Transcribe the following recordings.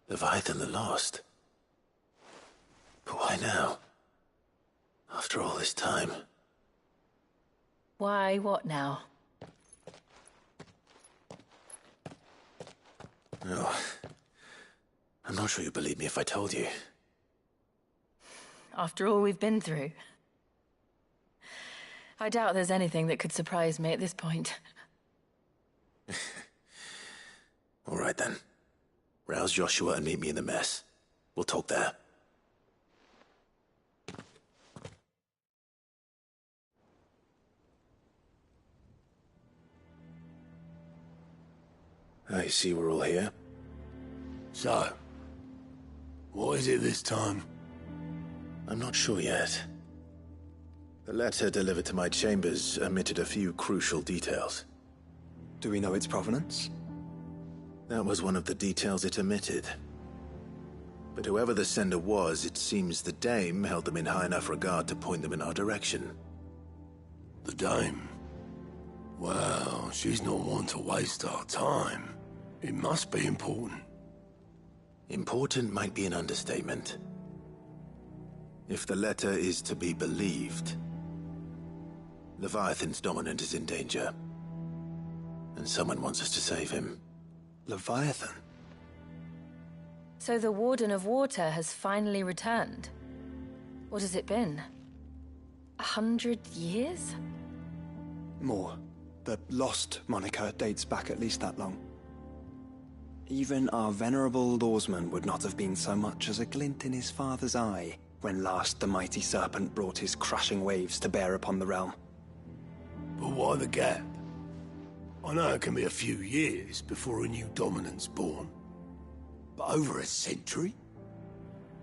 Leviathan the Lost. But why now? After all this time. Why, what now? Oh. I'm not sure you'd believe me if I told you. After all we've been through. I doubt there's anything that could surprise me at this point. All right then. Rouse Joshua and meet me in the mess. We'll talk there. I see we're all here. So, what is it this time? I'm not sure yet. The letter delivered to my chambers omitted a few crucial details. Do we know its provenance? That was one of the details it omitted. But whoever the sender was, it seems the Dame held them in high enough regard to point them in our direction. The Dame? Well, she's not one to waste our time. It must be important. Important might be an understatement. If the letter is to be believed, Leviathan's dominant is in danger. And someone wants us to save him. Leviathan? So the Warden of Water has finally returned. What has it been? 100 years? More. The Lost moniker dates back at least that long. Even our venerable lawsman would not have been so much as a glint in his father's eye when last the mighty serpent brought his crushing waves to bear upon the realm. But why the gap? I know it can be a few years before a new dominant's born. But over a century?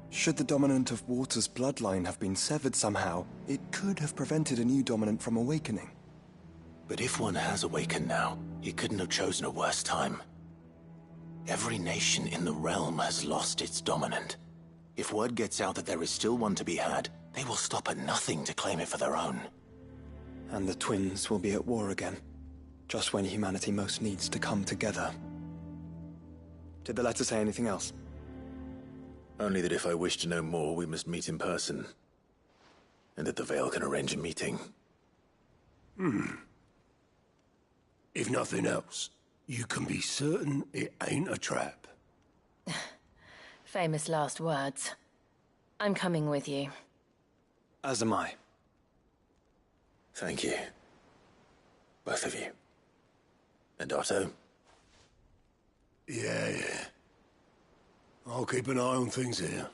Should the dominant of Water's bloodline have been severed somehow, it could have prevented a new dominant from awakening. But if one has awakened now, he couldn't have chosen a worse time. Every nation in the realm has lost its dominant. If word gets out that there is still one to be had, they will stop at nothing to claim it for their own. And the twins will be at war again, just when humanity most needs to come together. Did the letter say anything else? Only that if I wish to know more, we must meet in person. And that the Veil can arrange a meeting. If nothing else, you can be certain it ain't a trap. Famous last words. I'm coming with you. As am I. Thank you. Both of you. And Otto? Yeah. I'll keep an eye on things here.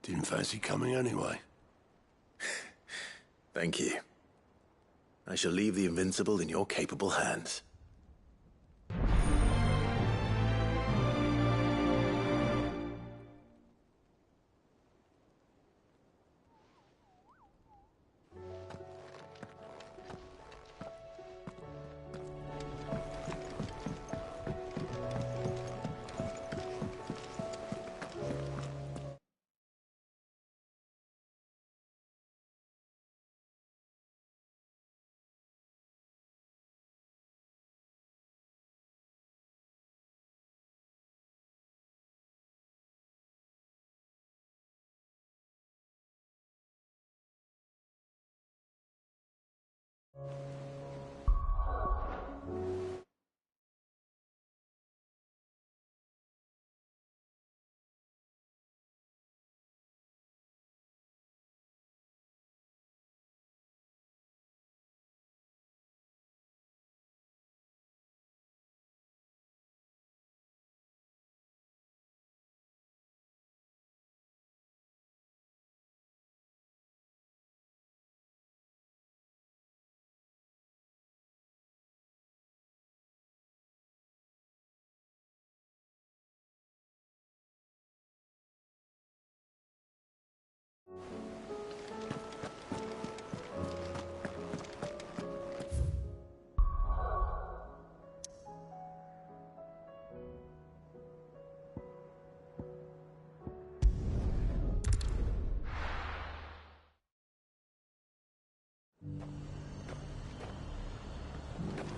Didn't fancy coming anyway. Thank you. I shall leave the Invincible in your capable hands.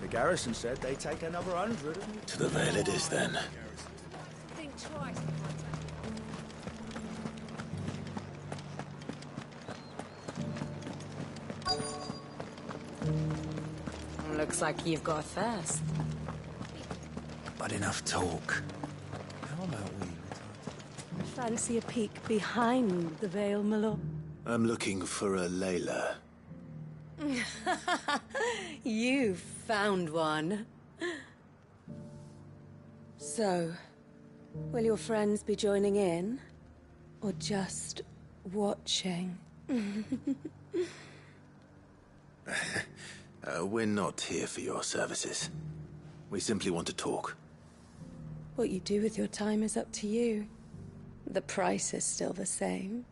The garrison said they'd take another 100. To the Veil it is then. Think Looks like you've got a thirst. But enough talk. How about we? Fancy a peek behind the veil, my lord? I'm looking for a Layla. You found one. So, will your friends be joining in? Or just watching? We're not here for your services. We simply want to talk. What you do with your time is up to you. The price is still the same.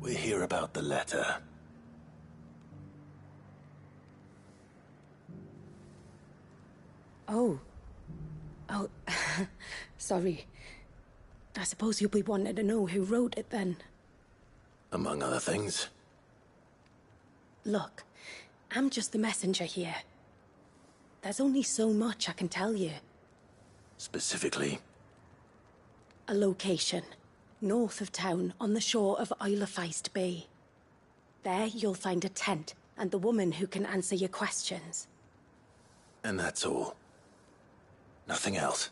We're here about the letter. Oh, sorry. I suppose you'll be wanting to know who wrote it then. Among other things. Look, I'm just the messenger here. There's only so much I can tell you. Specifically? A location, north of town, on the shore of Isle of Feist Bay. There you'll find a tent, and the woman who can answer your questions. And that's all. Nothing else.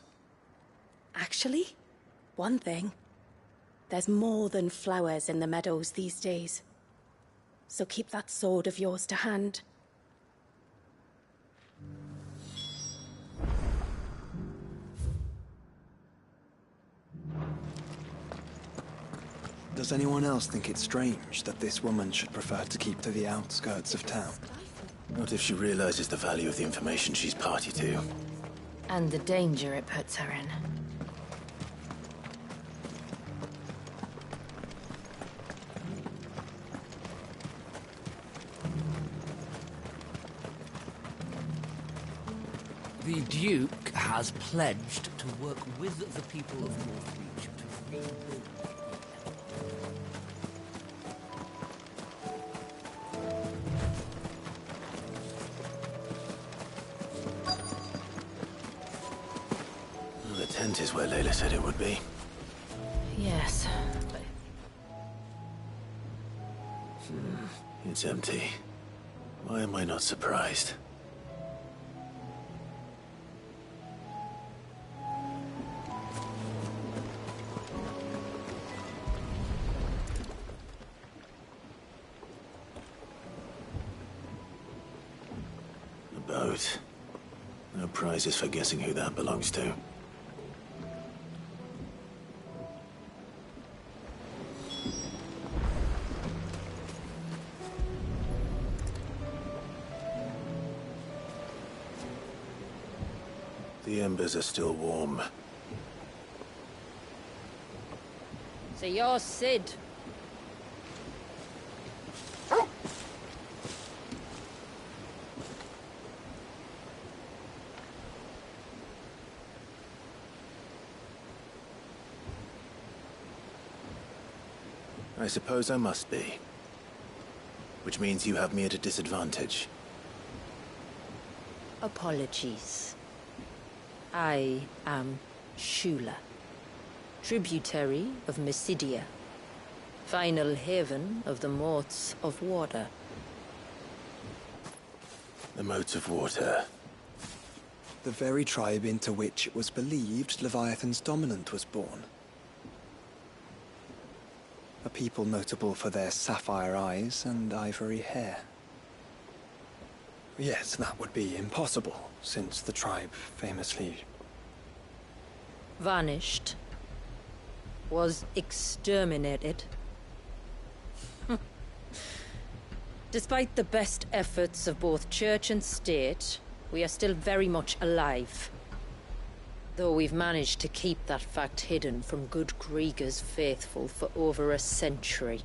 Actually, one thing. There's more than flowers in the meadows these days. So keep that sword of yours to hand. Does anyone else think it's strange that this woman should prefer to keep to the outskirts of town? Not if she realizes the value of the information she's party to. And the danger it puts her in. The Duke has pledged to work with the people of Northreach to rebuild. The tent is where Layla said it would be. Yes, but It's empty. Why am I not surprised? A boat. No prizes for guessing who that belongs to. The embers are still warm. So you're Sid. I suppose I must be. Which means you have me at a disadvantage. Apologies. I am Shula, tributary of Mysidia, final haven of the Moats of Water. The Moats of Water. The very tribe into which it was believed Leviathan's dominant was born. A people notable for their sapphire eyes and ivory hair. Yes, that would be impossible, since the tribe famously... Vanished. Was exterminated. Despite the best efforts of both church and state, we are still very much alive. Though we've managed to keep that fact hidden from good Grieger's faithful for over a century.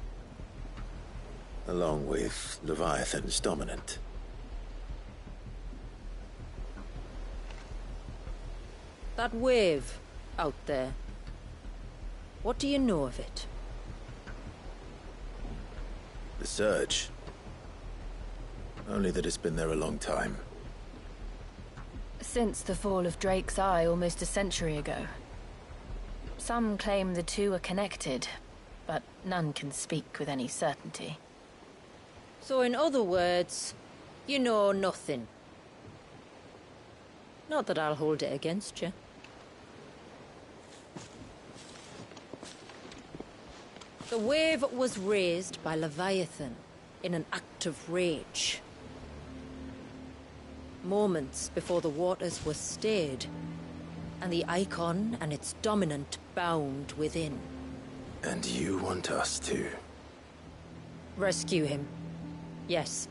Along with Leviathan's dominant. That wave out there. What do you know of it? The Surge. Only that it's been there a long time. Since the fall of Drake's Eye almost a century ago. Some claim the two are connected, but none can speak with any certainty. So in other words, you know nothing. Not that I'll hold it against you. The wave was raised by Leviathan in an act of rage. Moments before the waters were stayed, and the Icon and its dominant bound within. And you want us to? Rescue him. Yes.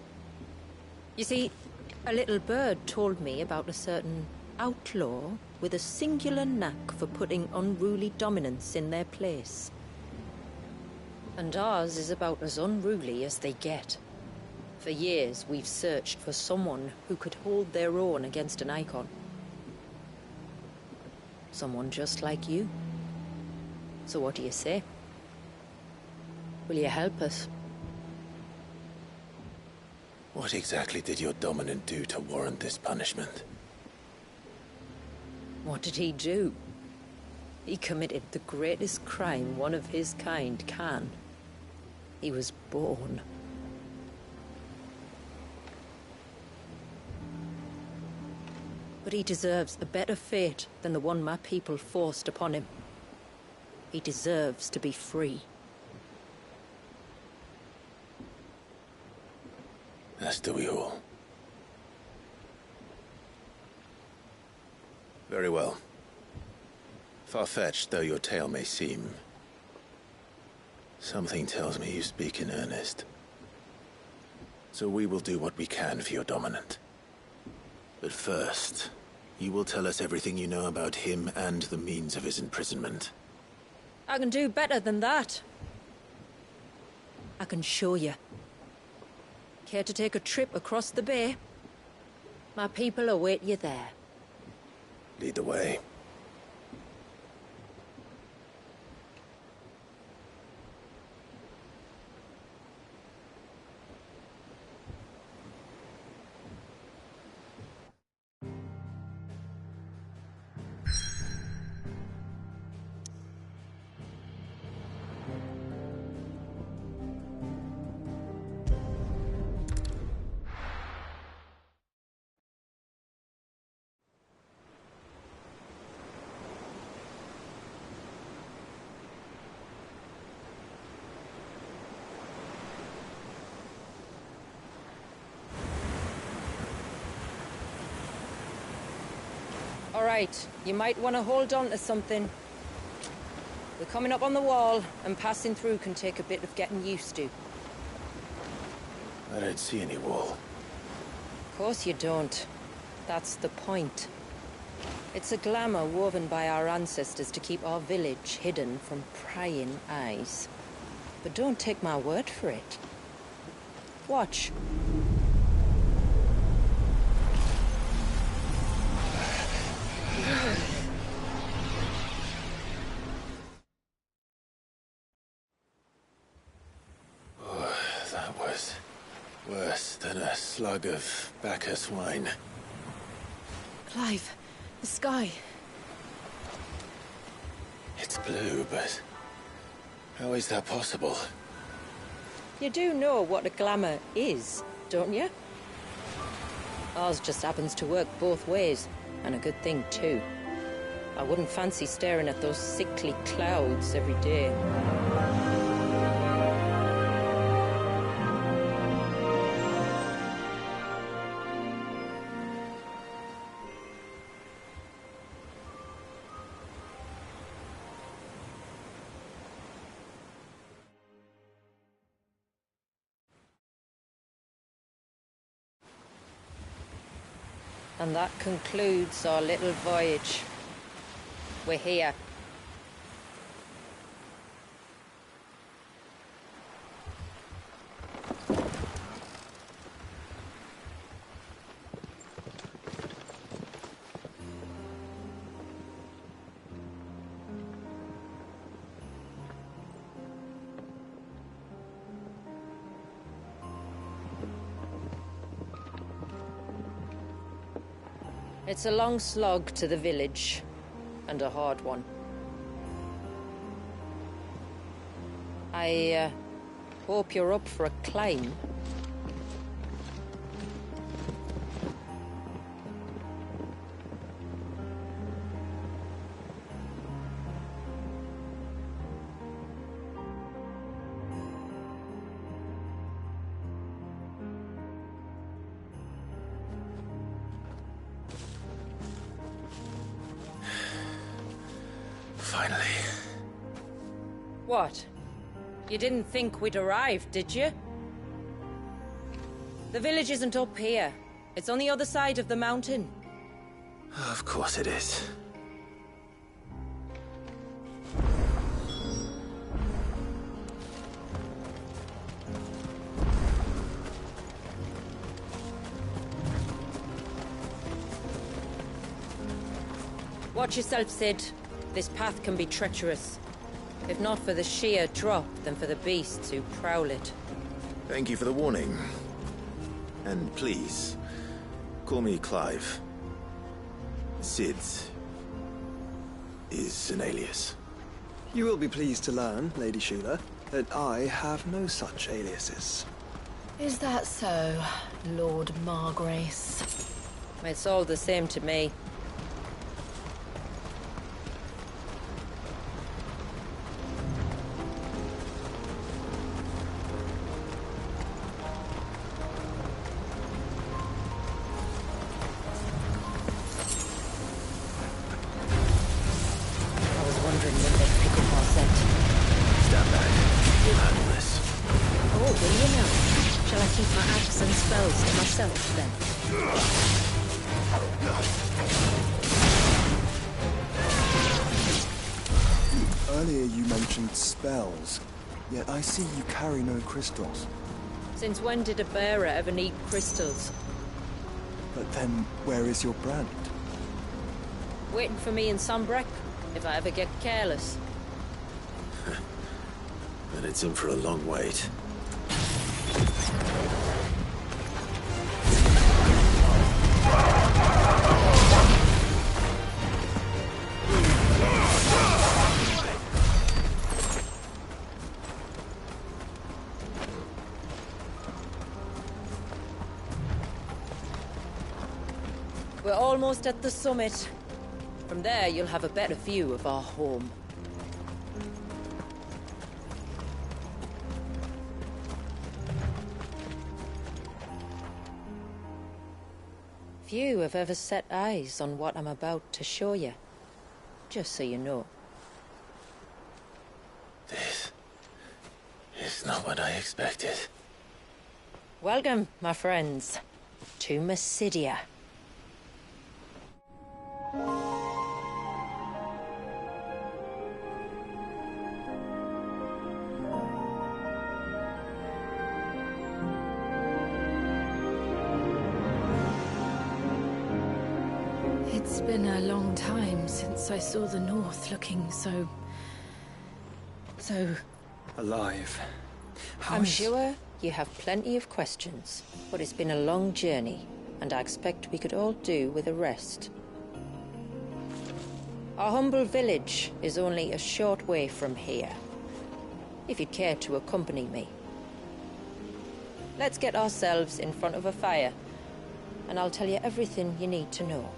You see, a little bird told me about a certain outlaw with a singular knack for putting unruly dominants in their place. And ours is about as unruly as they get. For years, we've searched for someone who could hold their own against an Icon. Someone just like you. So what do you say? Will you help us? What exactly did your dominant do to warrant this punishment? What did he do? He committed the greatest crime one of his kind can. He was born. But he deserves a better fate than the one my people forced upon him. He deserves to be free. As do we all. Very well. Far-fetched though your tale may seem, something tells me you speak in earnest. So we will do what we can for your dominant. But first, you will tell us everything you know about him and the means of his imprisonment. I can do better than that. I can show you. Care to take a trip across the bay? My people await you there. Lead the way. All right, you might want to hold on to something. We're coming up on the wall, and passing through can take a bit of getting used to. I don't see any wall. Of course you don't. That's the point. It's a glamour woven by our ancestors to keep our village hidden from prying eyes. But don't take my word for it. Watch. That was worse than a slug of Bacchus wine. Clive, the sky. It's blue, but how is that possible? You do know what a glamour is, don't you? Ours just happens to work both ways, and a good thing too. I wouldn't fancy staring at those sickly clouds every day. And that concludes our little voyage. We're here. It's a long slog to the village, and a hard one. I hope you're up for a climb. Finally. What? You didn't think we'd arrived, did you? The village isn't up here. It's on the other side of the mountain. Of course it is. Watch yourself, Sid. This path can be treacherous. If not for the sheer drop, then for the beasts who prowl it. Thank you for the warning. And please, call me Clive. Sid is an alias. You will be pleased to learn, Lady Shula, that I have no such aliases. Is that so, Lord Margrace? It's all the same to me. Earlier you mentioned spells, yet I see you carry no crystals. Since when did a bearer ever need crystals? But then, where is your brand? Waiting for me in Sombrek, if I ever get careless. Then it's in for a long wait. We're almost at the summit. From there, you'll have a better view of our home. Few have ever set eyes on what I'm about to show you. Just so you know. This is not what I expected. Welcome, my friends, to Mysidia. It's been a long time since I saw the North looking so... Alive. I'm sure you have plenty of questions, but it's been a long journey, and I expect we could all do with a rest. Our humble village is only a short way from here, if you'd care to accompany me. Let's get ourselves in front of a fire, and I'll tell you everything you need to know.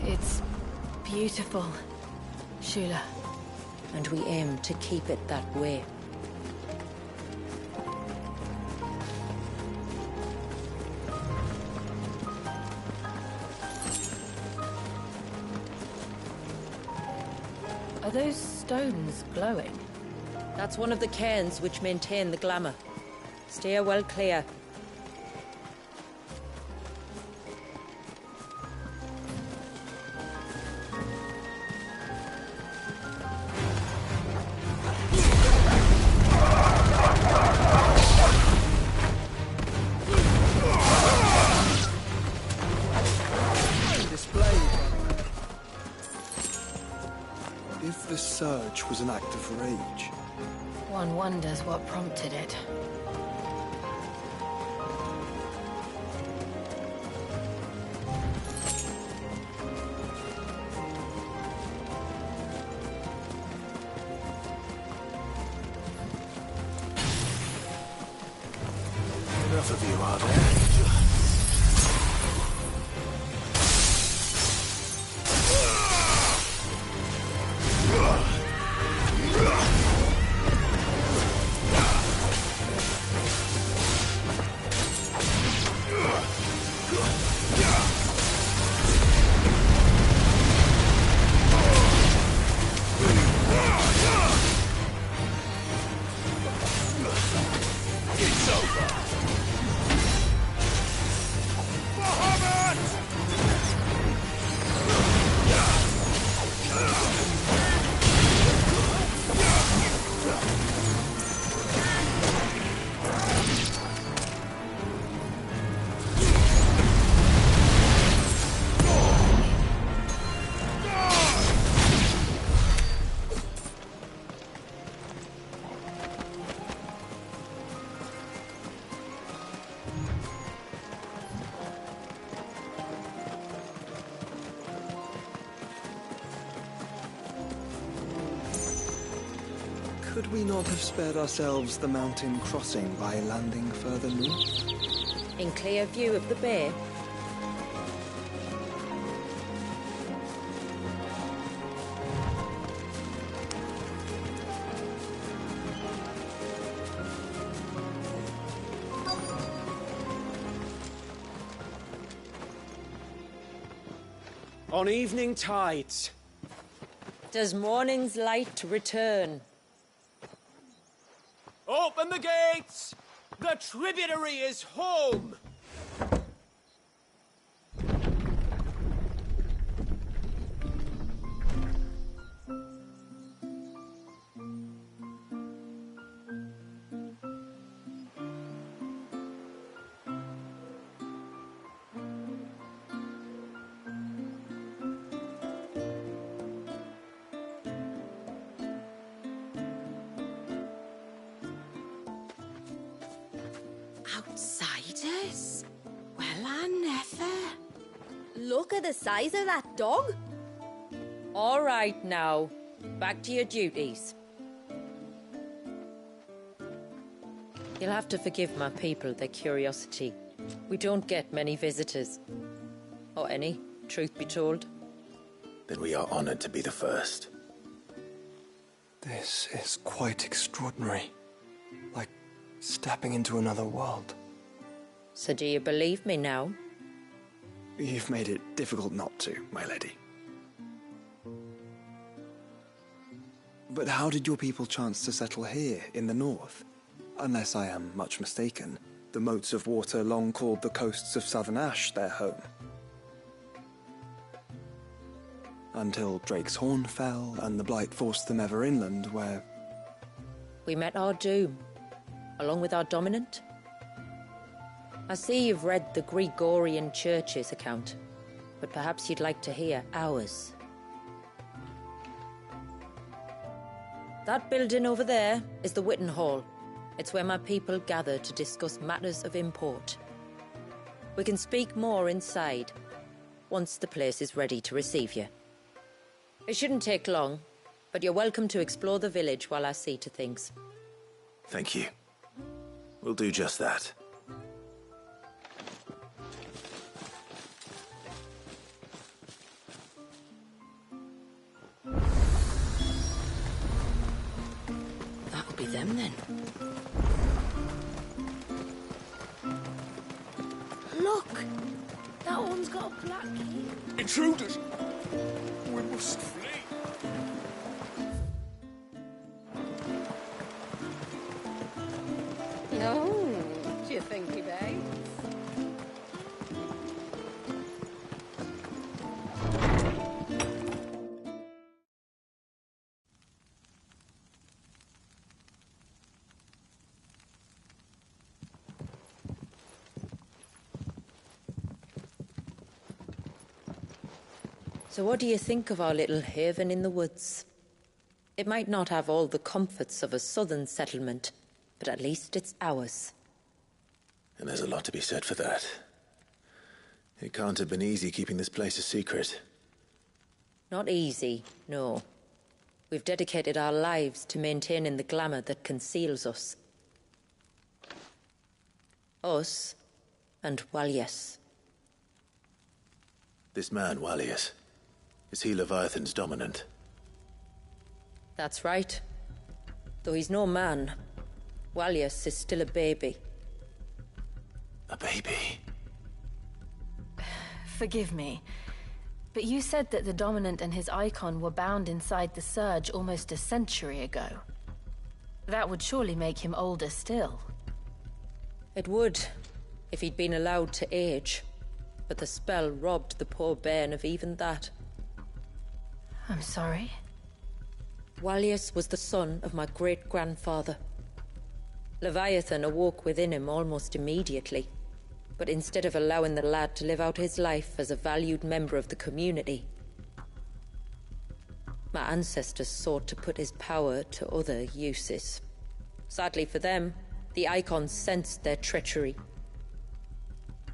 It's beautiful, Shula. And we aim to keep it that way. Are those stones glowing? That's one of the cairns which maintain the glamour. Steer well clear. If the surge was an act of rage, One wonders what prompted it. Enough of you, are there? could we not have spared ourselves the mountain crossing by landing further north? In clear view of the bay? On evening tides. Does morning's light return? Open the gates! The tributary is home! Outsiders? Well, I never. Look at the size of that dog. All right now, back to your duties. You'll have to forgive my people their curiosity. We don't get many visitors. Or any, truth be told. Then we are honored to be the first. This is quite extraordinary. Like stepping into another world. So do you believe me now? You've made it difficult not to, my lady. But how did your people chance to settle here in the north? Unless I am much mistaken, the moats of water long called the coasts of Southern Ash their home. Until Drake's Horn fell and the Blight forced them ever inland, where... We met our doom, along with our dominant. I see you've read the Gregorian Church's account, but perhaps you'd like to hear ours. That building over there is the Witten Hall. It's where my people gather to discuss matters of import. We can speak more inside, once the place is ready to receive you. It shouldn't take long, but you're welcome to explore the village while I see to things. Thank you. We'll do just that. That'll be them then. Look! That one's got a black key. Intruders! We must flee. No, do you think he may? So what do you think of our little haven in the woods? It might not have all the comforts of a southern settlement, but at least it's ours. And there's a lot to be said for that. It can't have been easy keeping this place a secret. Not easy, no. We've dedicated our lives to maintaining the glamour that conceals us. Us and Walyas. This man, Walyas, is he Leviathan's dominant? That's right. Though he's no man, Walyas is still a baby. A baby? Forgive me, but you said that the Dominant and his icon were bound inside the Surge almost a century ago. That would surely make him older still. It would, if he'd been allowed to age. But the spell robbed the poor bairn of even that. I'm sorry? Walyas was the son of my great-grandfather. Leviathan awoke within him almost immediately. But instead of allowing the lad to live out his life as a valued member of the community, my ancestors sought to put his power to other uses. Sadly for them, the Icons sensed their treachery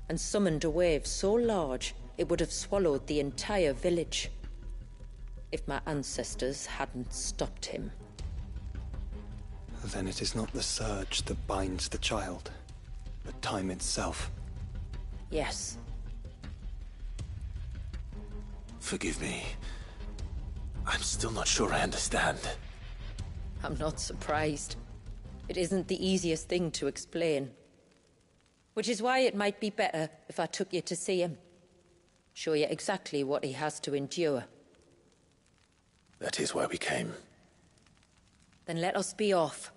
and summoned a wave so large it would have swallowed the entire village if my ancestors hadn't stopped him. Then it is not the Surge that binds the child, but time itself. Yes. Forgive me. I'm still not sure I understand. I'm not surprised. It isn't the easiest thing to explain. Which is why it might be better if I took you to see him. Show you exactly what he has to endure. That is why we came. Then let us be off.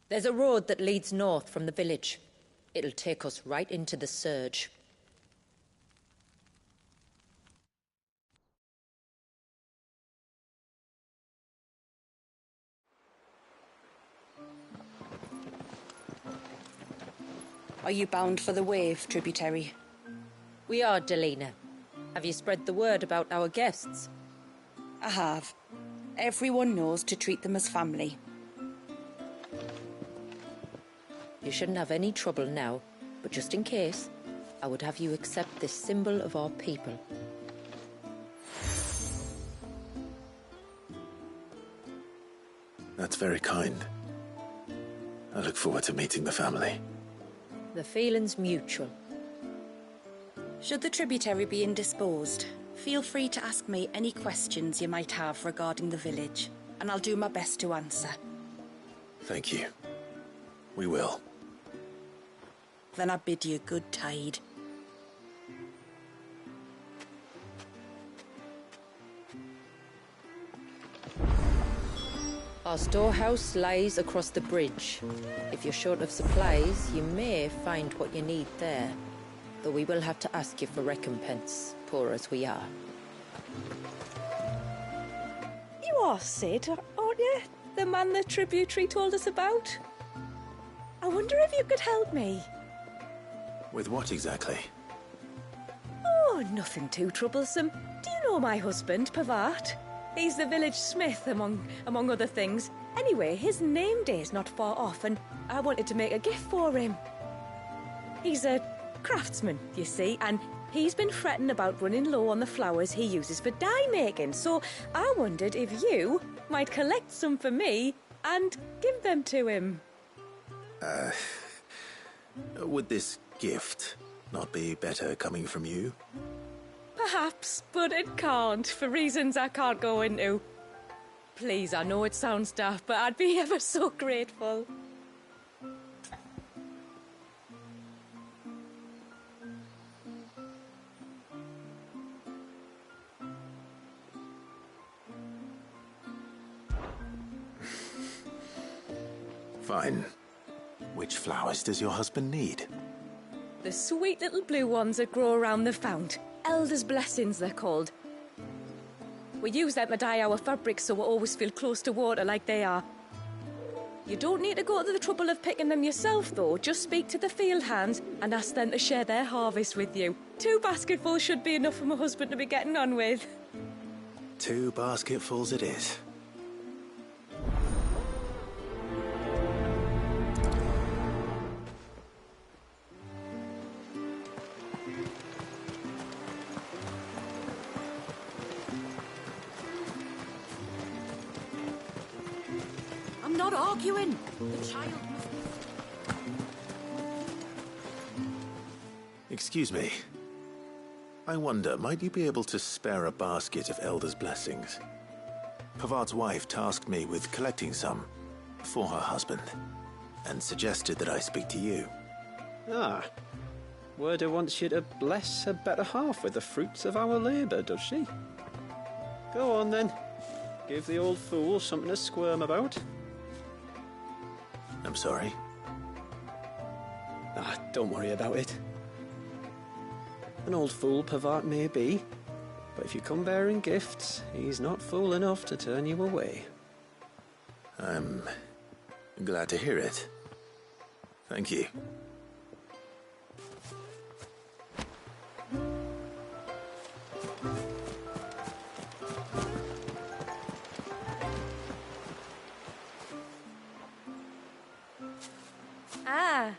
There's a road that leads north from the village. It'll take us right into the Surge. Are you bound for the Wave, tributary? We are, Delina. Have you spread the word about our guests? I have. Everyone knows to treat them as family. You shouldn't have any trouble now, but just in case, I would have you accept this symbol of our people. That's very kind. I look forward to meeting the family. The feeling's mutual. Should the tributary be indisposed, feel free to ask me any questions you might have regarding the village, and I'll do my best to answer. Thank you. We will. Then I bid you good tide. Our storehouse lies across the bridge. If you're short of supplies, you may find what you need there. Though we will have to ask you for recompense, poor as we are. You are Sid, aren't you? The man the tributary told us about? I wonder if you could help me. With what exactly? Oh, nothing too troublesome. Do you know my husband, Pavat? He's the village smith, among other things. Anyway, his name day's not far off, and I wanted to make a gift for him. He's a craftsman, you see, and he's been fretting about running low on the flowers he uses for dye making, so I wondered if you might collect some for me and give them to him. Would this gift not be better coming from you? Perhaps, but it can't, for reasons I can't go into. Please, I know it sounds daft, but I'd be ever so grateful. Fine. Which flowers does your husband need? The sweet little blue ones that grow around the fount. Elder's blessings, they're called. We use them to dye our fabrics so we always feel close to water like they are. You don't need to go to the trouble of picking them yourself, though. Just speak to the field hands and ask them to share their harvest with you. 2 basketfuls should be enough for my husband to be getting on with. 2 basketfuls it is. I'm not arguing. The child must... Excuse me. I wonder, might you be able to spare a basket of Elder's blessings? Pavart's wife tasked me with collecting some for her husband, and suggested that I speak to you. Ah. Werda wants you to bless her better half with the fruits of our labour, does she? Go on then. Give the old fool something to squirm about. I'm sorry. Ah, don't worry about it. An old fool Pavart may be, but if you come bearing gifts, he's not fool enough to turn you away. I'm glad to hear it. Thank you. Ah,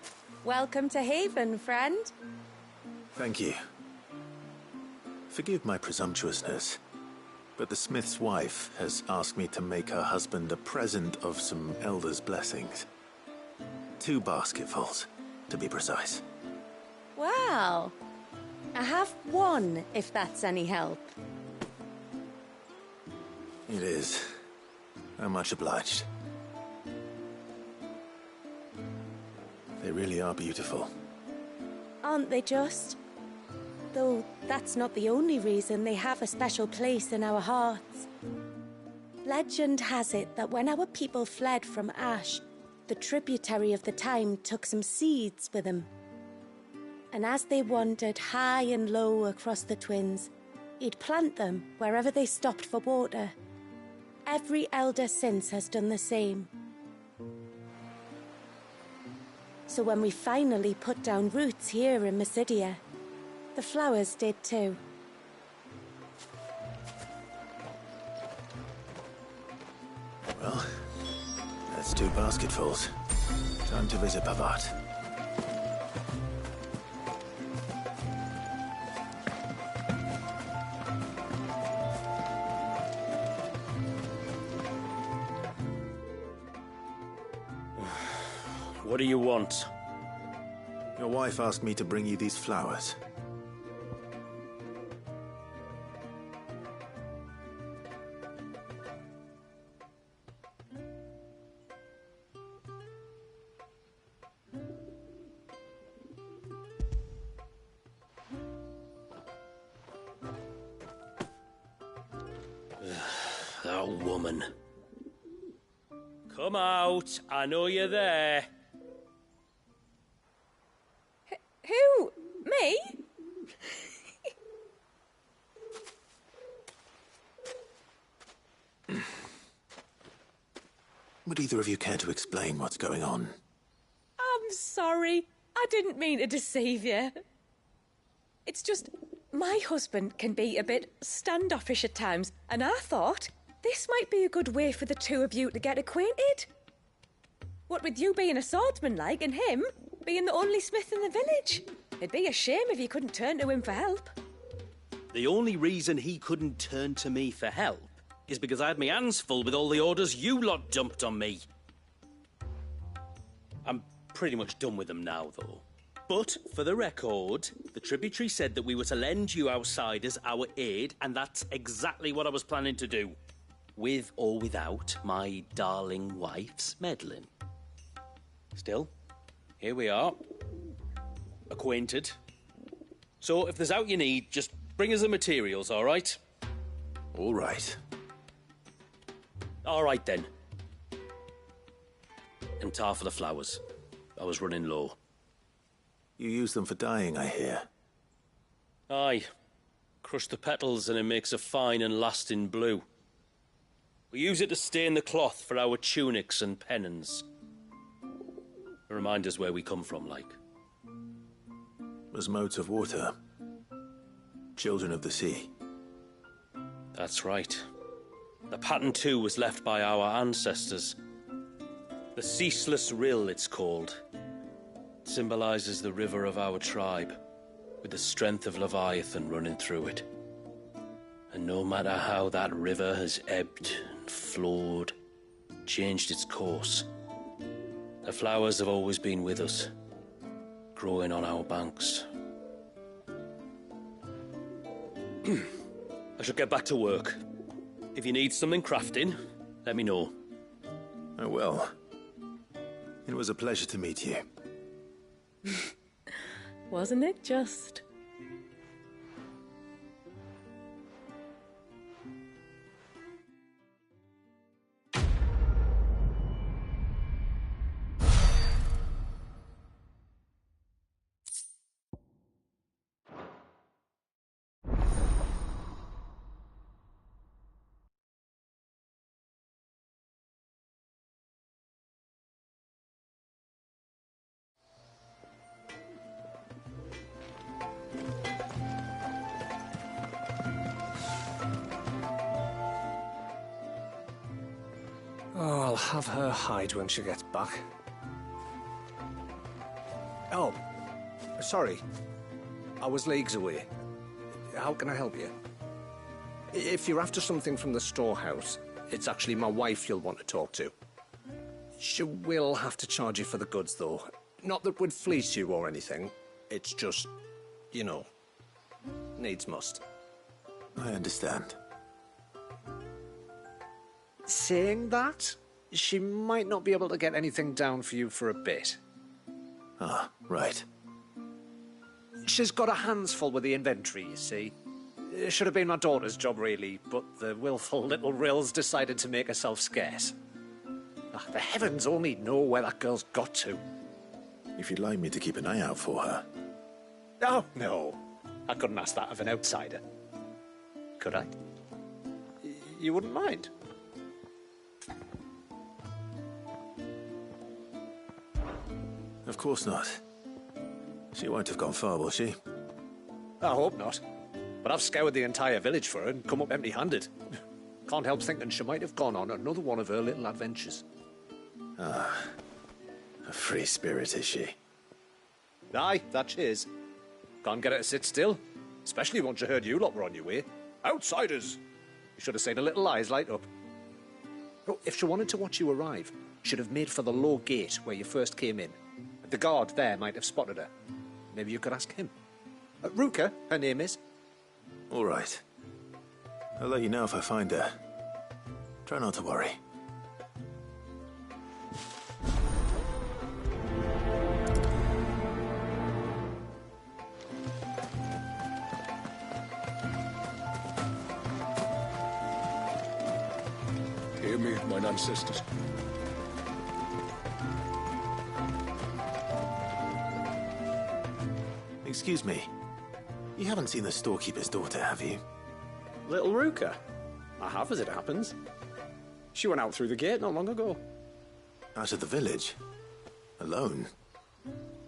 welcome to Haven, friend. Thank you. Forgive my presumptuousness, but the smith's wife has asked me to make her husband a present of some Elder's blessings. 2 basketfuls, to be precise. Well, I have 1, if that's any help. It is. I'm much obliged. They really are beautiful. Aren't they just? Though that's not the only reason they have a special place in our hearts. Legend has it that when our people fled from Ash, the tributary of the Tyne took some seeds with them. And as they wandered high and low across the Twins, he'd plant them wherever they stopped for water. Every elder since has done the same. So when we finally put down roots here in Mysidia, the flowers did too. Well, that's 2 basketfuls. Time to visit Pavart. What do you want? Your wife asked me to bring you these flowers. That woman. Come out. I know you're there. Who? Me? Would either of you care to explain what's going on? I'm sorry. I didn't mean to deceive you. It's just, my husband can be a bit standoffish at times, and I thought this might be a good way for the 2 of you to get acquainted. What with you being a swordsman like, and him being the only smith in the village. It'd be a shame if you couldn't turn to him for help. The only reason he couldn't turn to me for help is because I had my hands full with all the orders you lot dumped on me. I'm pretty much done with them now, though. But, for the record, the tributary said that we were to lend you outsiders our aid, and that's exactly what I was planning to do. With or without my darling wife's meddling. Still, here we are. Acquainted. So, if there's out you need, just bring us the materials, all right? All right. All right, then. And tar for the flowers. I was running low. You use them for dyeing, I hear. Aye. Crush the petals and it makes a fine and lasting blue. We use it to stain the cloth for our tunics and pennons. Remind us where we come from, like. As modes of water. Children of the sea. That's right. The pattern too was left by our ancestors. The Ceaseless Rill, it's called. It symbolises the river of our tribe, with the strength of Leviathan running through it. And no matter how that river has ebbed and flowed, changed its course, the flowers have always been with us, growing on our banks. I shall get back to work. If you need something crafting, let me know. I will. It was a pleasure to meet you. Wasn't it just? Oh, I'll have her hide when she gets back. Oh, sorry. I was leagues away. How can I help you? If you're after something from the storehouse, it's actually my wife you'll want to talk to. She will have to charge you for the goods, though. Not that we'd fleece you or anything. It's just, you know, needs must. I understand. Saying that, she might not be able to get anything down for you for a bit. Ah, right. She's got her hands full with the inventory, you see. It should have been my daughter's job, really, but the willful little Rills decided to make herself scarce. Ah, the heavens only know where that girl's got to. If you'd like me to keep an eye out for her. Oh, no. I couldn't ask that of an outsider. Could I? You wouldn't mind? Of course not. She won't have gone far, will she? I hope not. But I've scoured the entire village for her and come up empty-handed. Can't help thinking she might have gone on another one of her little adventures. Ah, a free spirit, is she? Aye, that she is. Can't get her to sit still, especially once she heard you lot were on your way. Outsiders! You should have seen her little eyes light up. Oh, if she wanted to watch you arrive, she'd have made for the low gate where you first came in. The guard there might have spotted her. Maybe you could ask him. Ruka, her name is. All right. I'll let you know if I find her. Try not to worry. Hear me, mine ancestors. Excuse me. You haven't seen the storekeeper's daughter, have you? Little Ruka? I have, as it happens. She went out through the gate not long ago. Out of the village? Alone?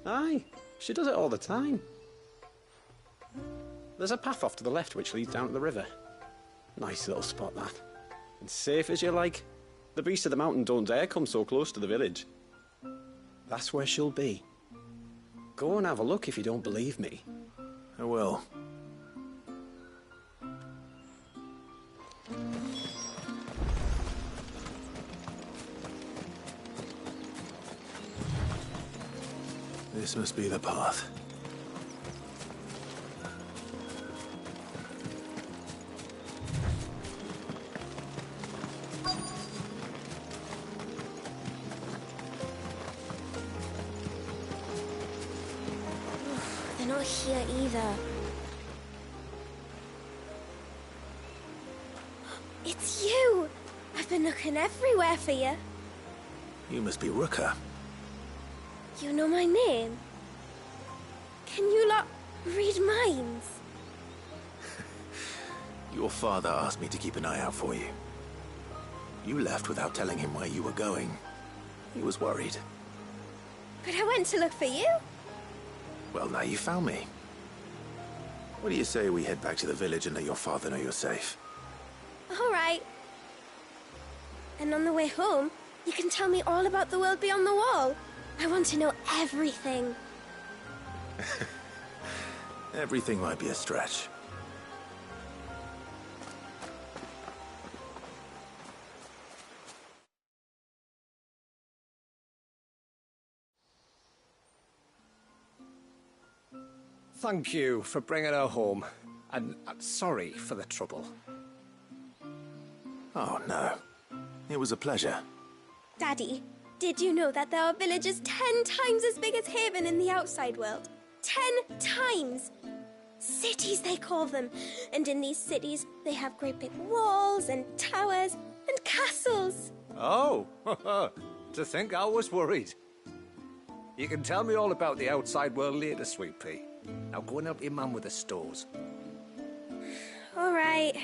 Aye, she does it all the time. There's a path off to the left which leads down to the river. Nice little spot, that. And safe as you like. The beasts of the mountain don't dare come so close to the village. That's where she'll be. Go and have a look if you don't believe me. I will. This must be the path. They're not here either. It's you! I've been looking everywhere for you. You must be Ruka. You know my name? Can you lot read minds? Your father asked me to keep an eye out for you. You left without telling him where you were going. He was worried. But I went to look for you. Well, now you found me. What do you say we head back to the village and let your father know you're safe? All right. And on the way home, you can tell me all about the world beyond the wall. I want to know everything. Everything might be a stretch. Thank you for bringing her home. And sorry for the trouble. Oh, no. It was a pleasure. Daddy, did you know that there are villages 10 times as big as Haven in the outside world? 10 times! Cities, they call them. And in these cities, they have great big walls and towers and castles. Oh, to think I was worried. You can tell me all about the outside world later, Sweet Pea. Now go and help your mum with the stores. All right.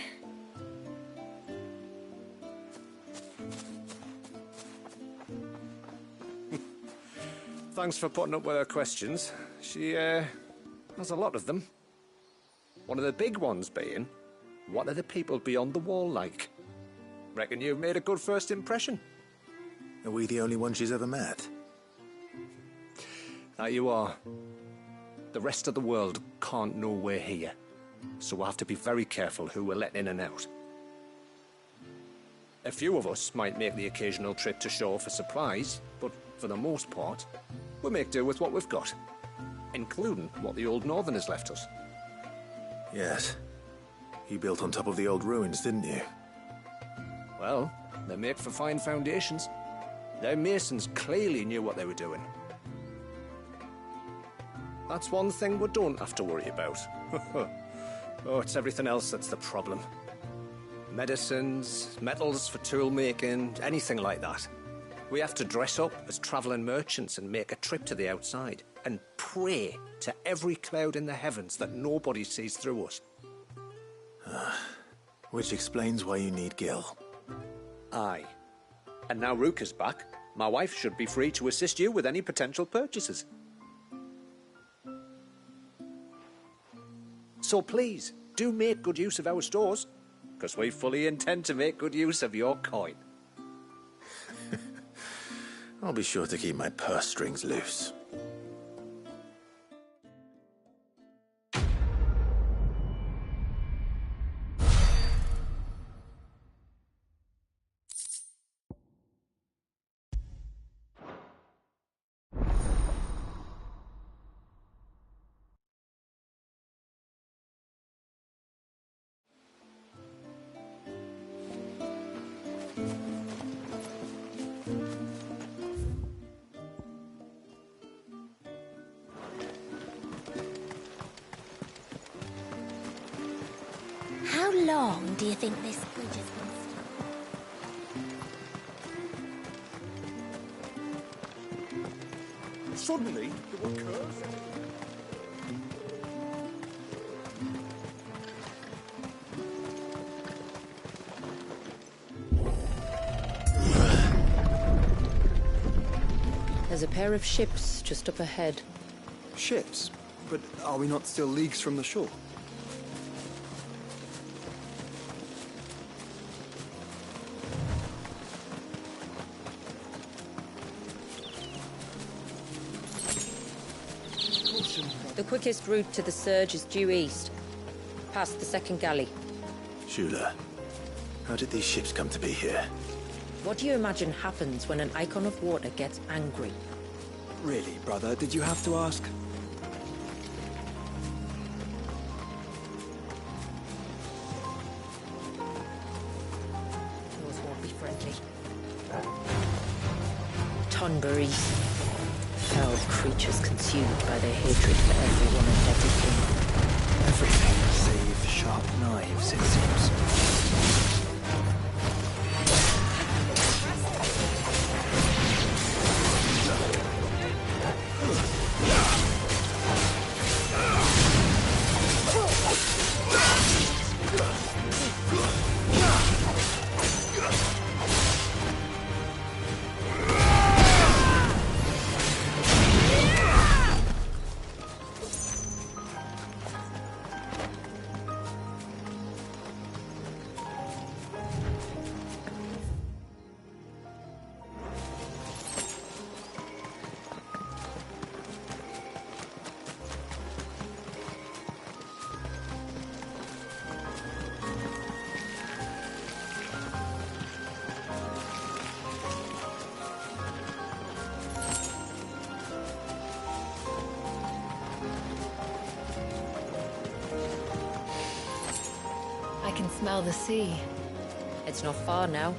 Thanks for putting up with her questions. She, has a lot of them. One of the big ones being, what are the people beyond the wall like? Reckon you've made a good first impression. Are we the only one she's ever met? That you are. The rest of the world can't know we're here, so we'll have to be very careful who we're letting in and out. A few of us might make the occasional trip to shore for supplies, but for the most part, we make do with what we've got, including what the old Northerners left us. Yes. You built on top of the old ruins, didn't you? Well, they make for fine foundations. Their masons clearly knew what they were doing. That's one thing we don't have to worry about. Oh, it's everything else that's the problem. Medicines, metals for tool making, anything like that. We have to dress up as travelling merchants and make a trip to the outside and pray to every cloud in the heavens that nobody sees through us. Which explains why you need Gil. Aye. And now Rook is back, my wife should be free to assist you with any potential purchases. So please, do make good use of our stores, because we fully intend to make good use of your coin. I'll be sure to keep my purse strings loose. How long do you think this bridge has been? Suddenly, there were curves. There's a pair of ships just up ahead. Ships? But are we not still leagues from the shore? The quickest route to the surge is due east, past the second galley. Shula, how did these ships come to be here? What do you imagine happens when an icon of water gets angry? Really, brother, did you have to ask? Yours won't be friendly. Tonberries. Foul creatures consumed by their hatred for everyone and everything. Everything save sharp knives, it seems. I can smell the sea. It's not far now.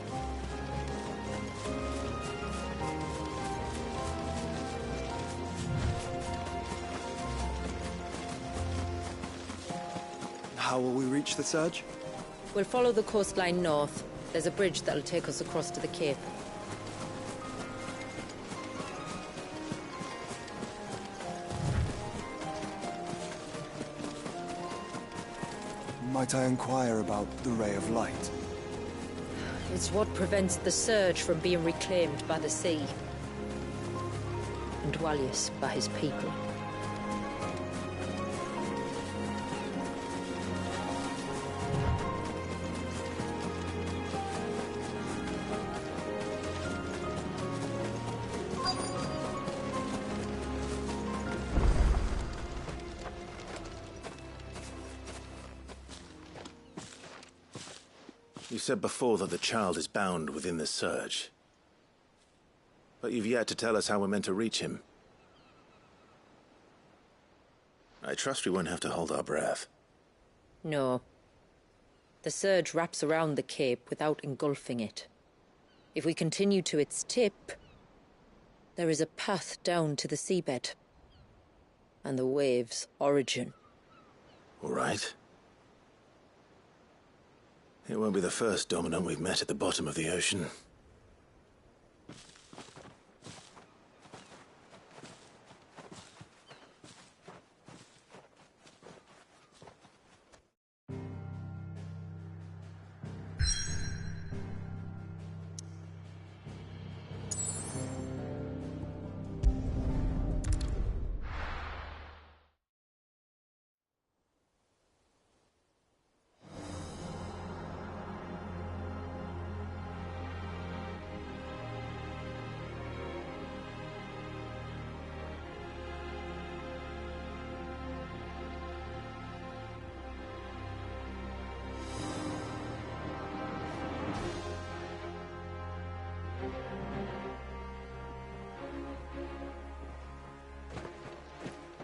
How will we reach the surge? We'll follow the coastline north. There's a bridge that'll take us across to the cape. Might I inquire about the Ray of Light? It's what prevents the surge from being reclaimed by the sea. And Dwalius by his people. You said before that the child is bound within the surge. But you've yet to tell us how we're meant to reach him. I trust we won't have to hold our breath. No. The surge wraps around the cape without engulfing it. If we continue to its tip, there is a path down to the seabed. And the wave's origin. All right. It won't be the first dominant we've met at the bottom of the ocean.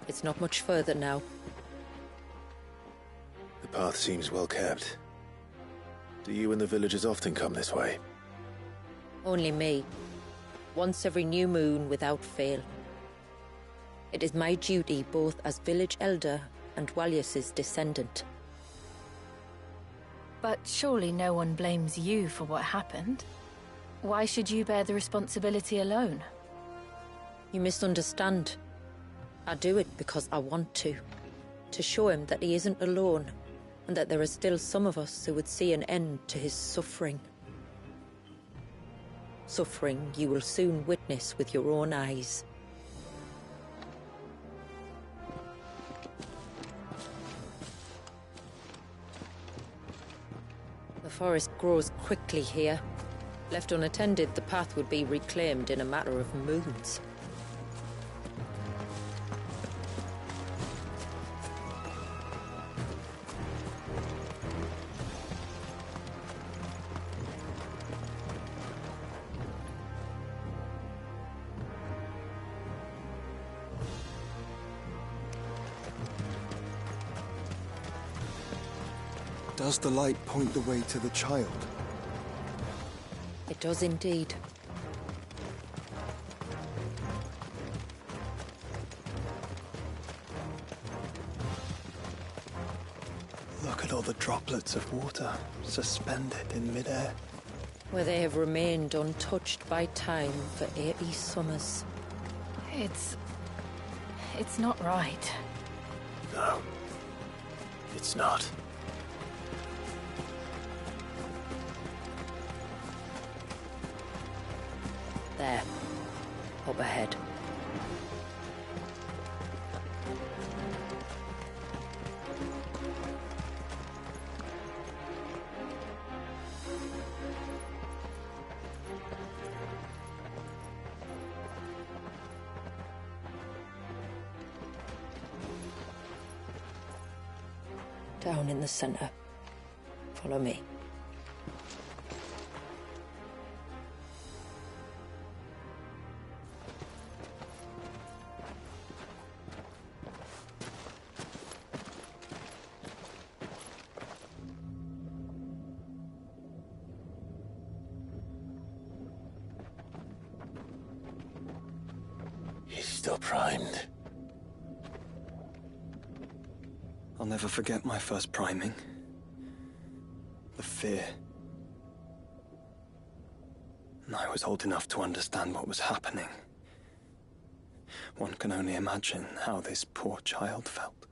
It's not much further now. The path seems well kept. Do you and the villagers often come this way? Only me. Once every new moon without fail. It is my duty both as village elder and Dwalius's descendant. But surely no one blames you for what happened. Why should you bear the responsibility alone? You misunderstand. I do it because I want to. To show him that he isn't alone, and that there are still some of us who would see an end to his suffering. Suffering you will soon witness with your own eyes. The forest grows quickly here. Left unattended, the path would be reclaimed in a matter of moons. Does the light point the way to the child? It does indeed. Look at all the droplets of water suspended in midair. Where they have remained untouched by time for 80 summers. It's not right. No. It's not. There. Up ahead. Down in the center. Follow me. still primed. I'll never forget my first priming. The fear. And I was old enough to understand what was happening. One can only imagine how this poor child felt.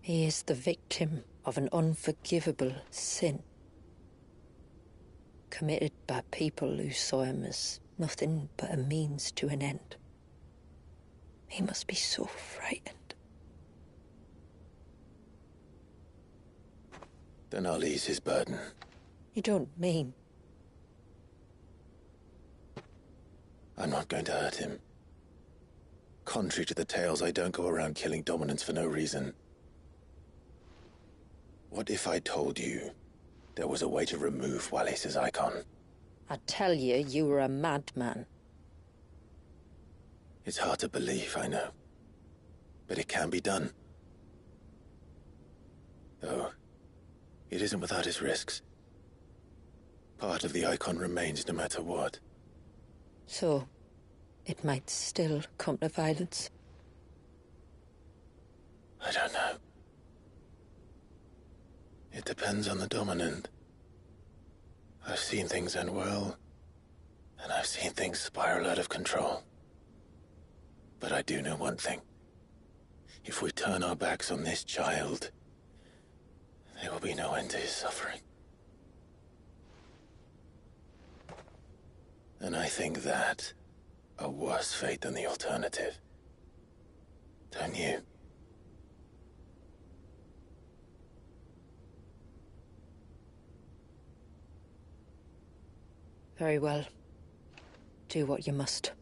He is the victim of an unforgivable sin, committed by people who saw him as nothing but a means to an end. He must be so frightened. Then I'll ease his burden. You don't mean? I'm not going to hurt him. Contrary to the tales, I don't go around killing dominants for no reason. What if I told you there was a way to remove Wallace's icon? I tell you, you were a madman. It's hard to believe, I know. But it can be done. Though, it isn't without its risks. Part of the icon remains no matter what. So, it might still come to violence? I don't know. It depends on the dominant. I've seen things end well, and I've seen things spiral out of control. But I do know one thing. If we turn our backs on this child, there will be no end to his suffering. And I think that a worse fate than the alternative. Don't you? Very well. Do what you must.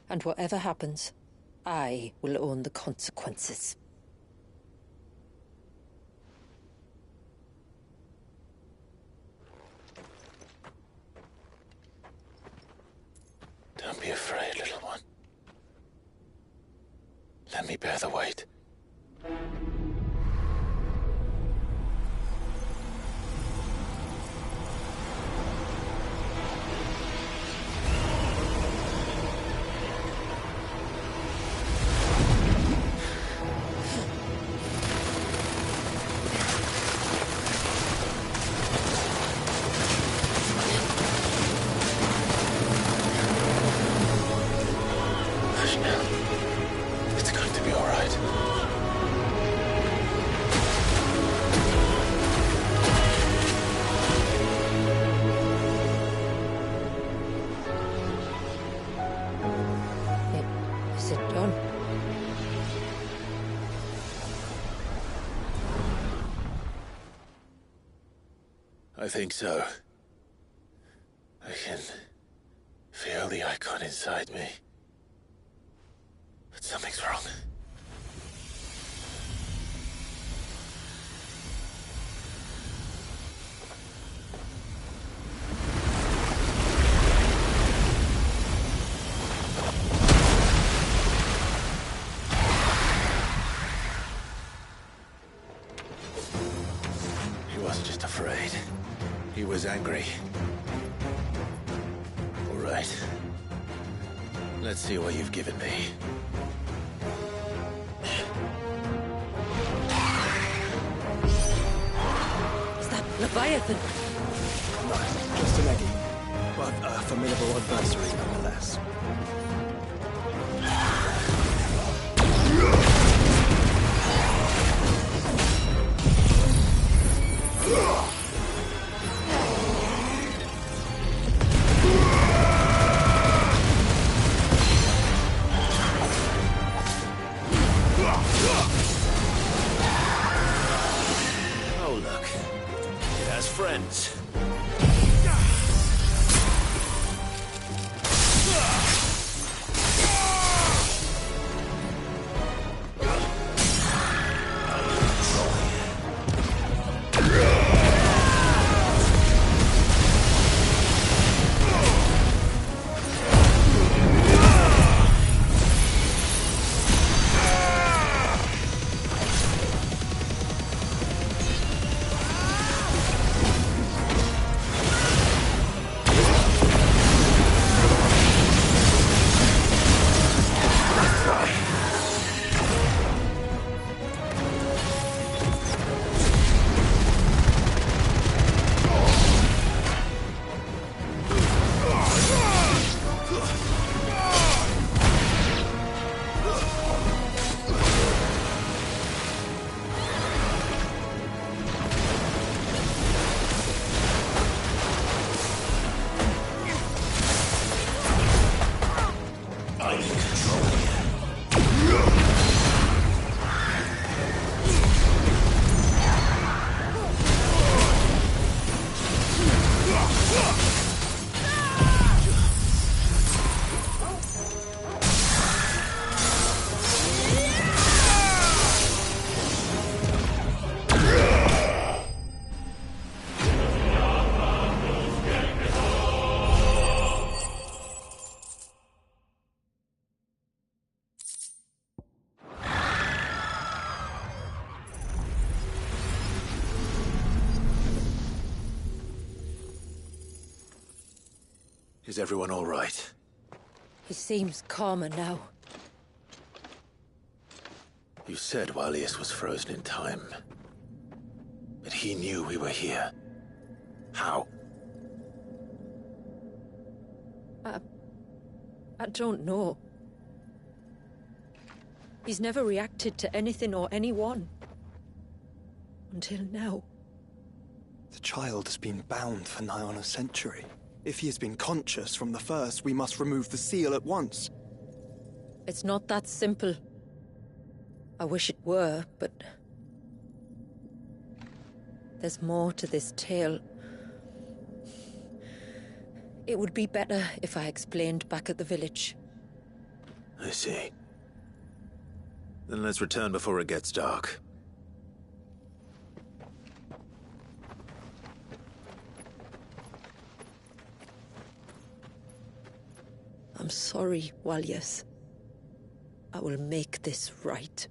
And whatever happens, I will own the consequences. Don't be afraid, little one. Let me bear the weight. I think so. I can feel the icon inside me. But something's wrong. He wasn't just afraid. He was angry. All right. Let's see what you've given me. Is that Leviathan? No, just an Eggy. But a formidable adversary nonetheless. Oh, look. It has friends. Is everyone all right? He seems calmer now. You said Walius was frozen in time. But he knew we were here. How? I don't know. He's never reacted to anything or anyone. Until now. The child has been bound for nigh on a century. If he has been conscious from the first, we must remove the seal at once. It's not that simple. I wish it were, but... there's more to this tale. It would be better if I explained back at the village. I see. Then let's return before it gets dark. I'm sorry, Walius. I will make this right.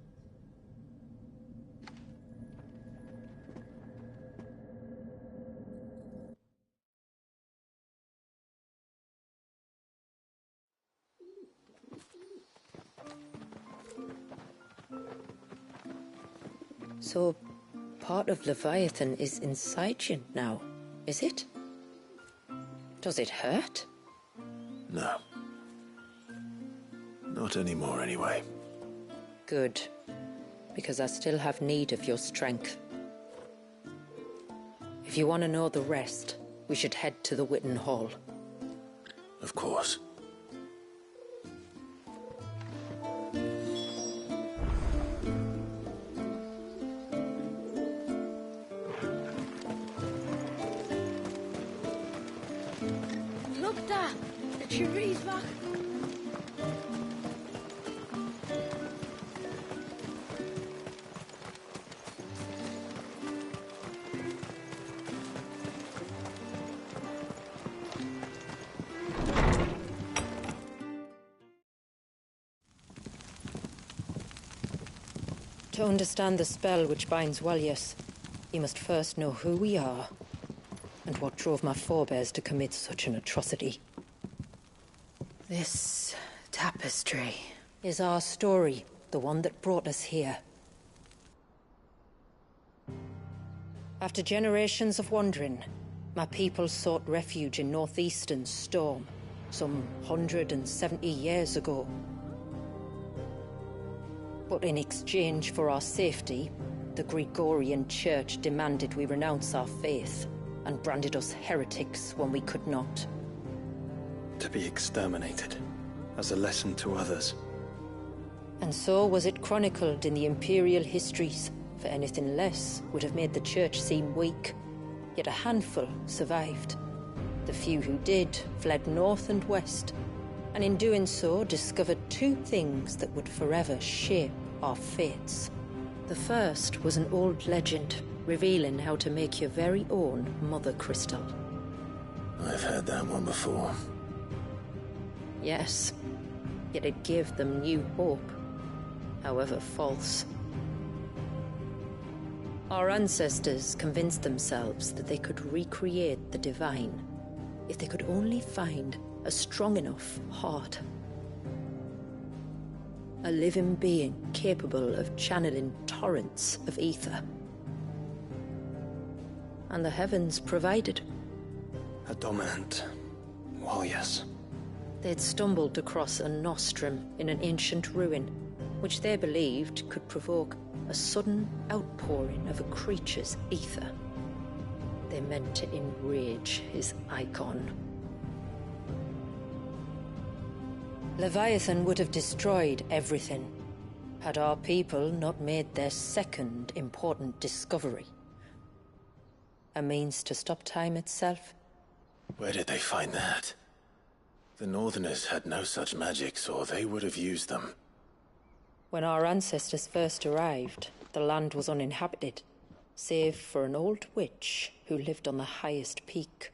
So, part of Leviathan is inside you now, is it? Does it hurt? No. Not anymore, anyway. Good. Because I still have need of your strength. If you want to know the rest, we should head to the Witten Hall. Of course. Look, Dad! The tree's back. To understand the spell which binds Walius, you must first know who we are, and what drove my forebears to commit such an atrocity. This tapestry is our story, the one that brought us here. After generations of wandering, my people sought refuge in northeastern Storm, some 170 years ago. But in exchange for our safety, the Gregorian Church demanded we renounce our faith and branded us heretics when we could not. To be exterminated, as a lesson to others. And so was it chronicled in the imperial histories, for anything less would have made the Church seem weak. Yet a handful survived. The few who did fled north and west, and in doing so discovered two things that would forever shape our fates. The first was an old legend, revealing how to make your very own Mother Crystal. I've heard that one before. Yes, yet it gave them new hope, however false. Our ancestors convinced themselves that they could recreate the divine if they could only find a strong enough heart. A living being capable of channeling torrents of ether. And the heavens provided. A dominant Walius. They'd stumbled across a nostrum in an ancient ruin, which they believed could provoke a sudden outpouring of a creature's ether. They meant to enrage his icon. Leviathan would have destroyed everything, had our people not made their second important discovery. A means to stop time itself. Where did they find that? The Northerners had no such magics, or they would have used them. When our ancestors first arrived, the land was uninhabited, save for an old witch who lived on the highest peak.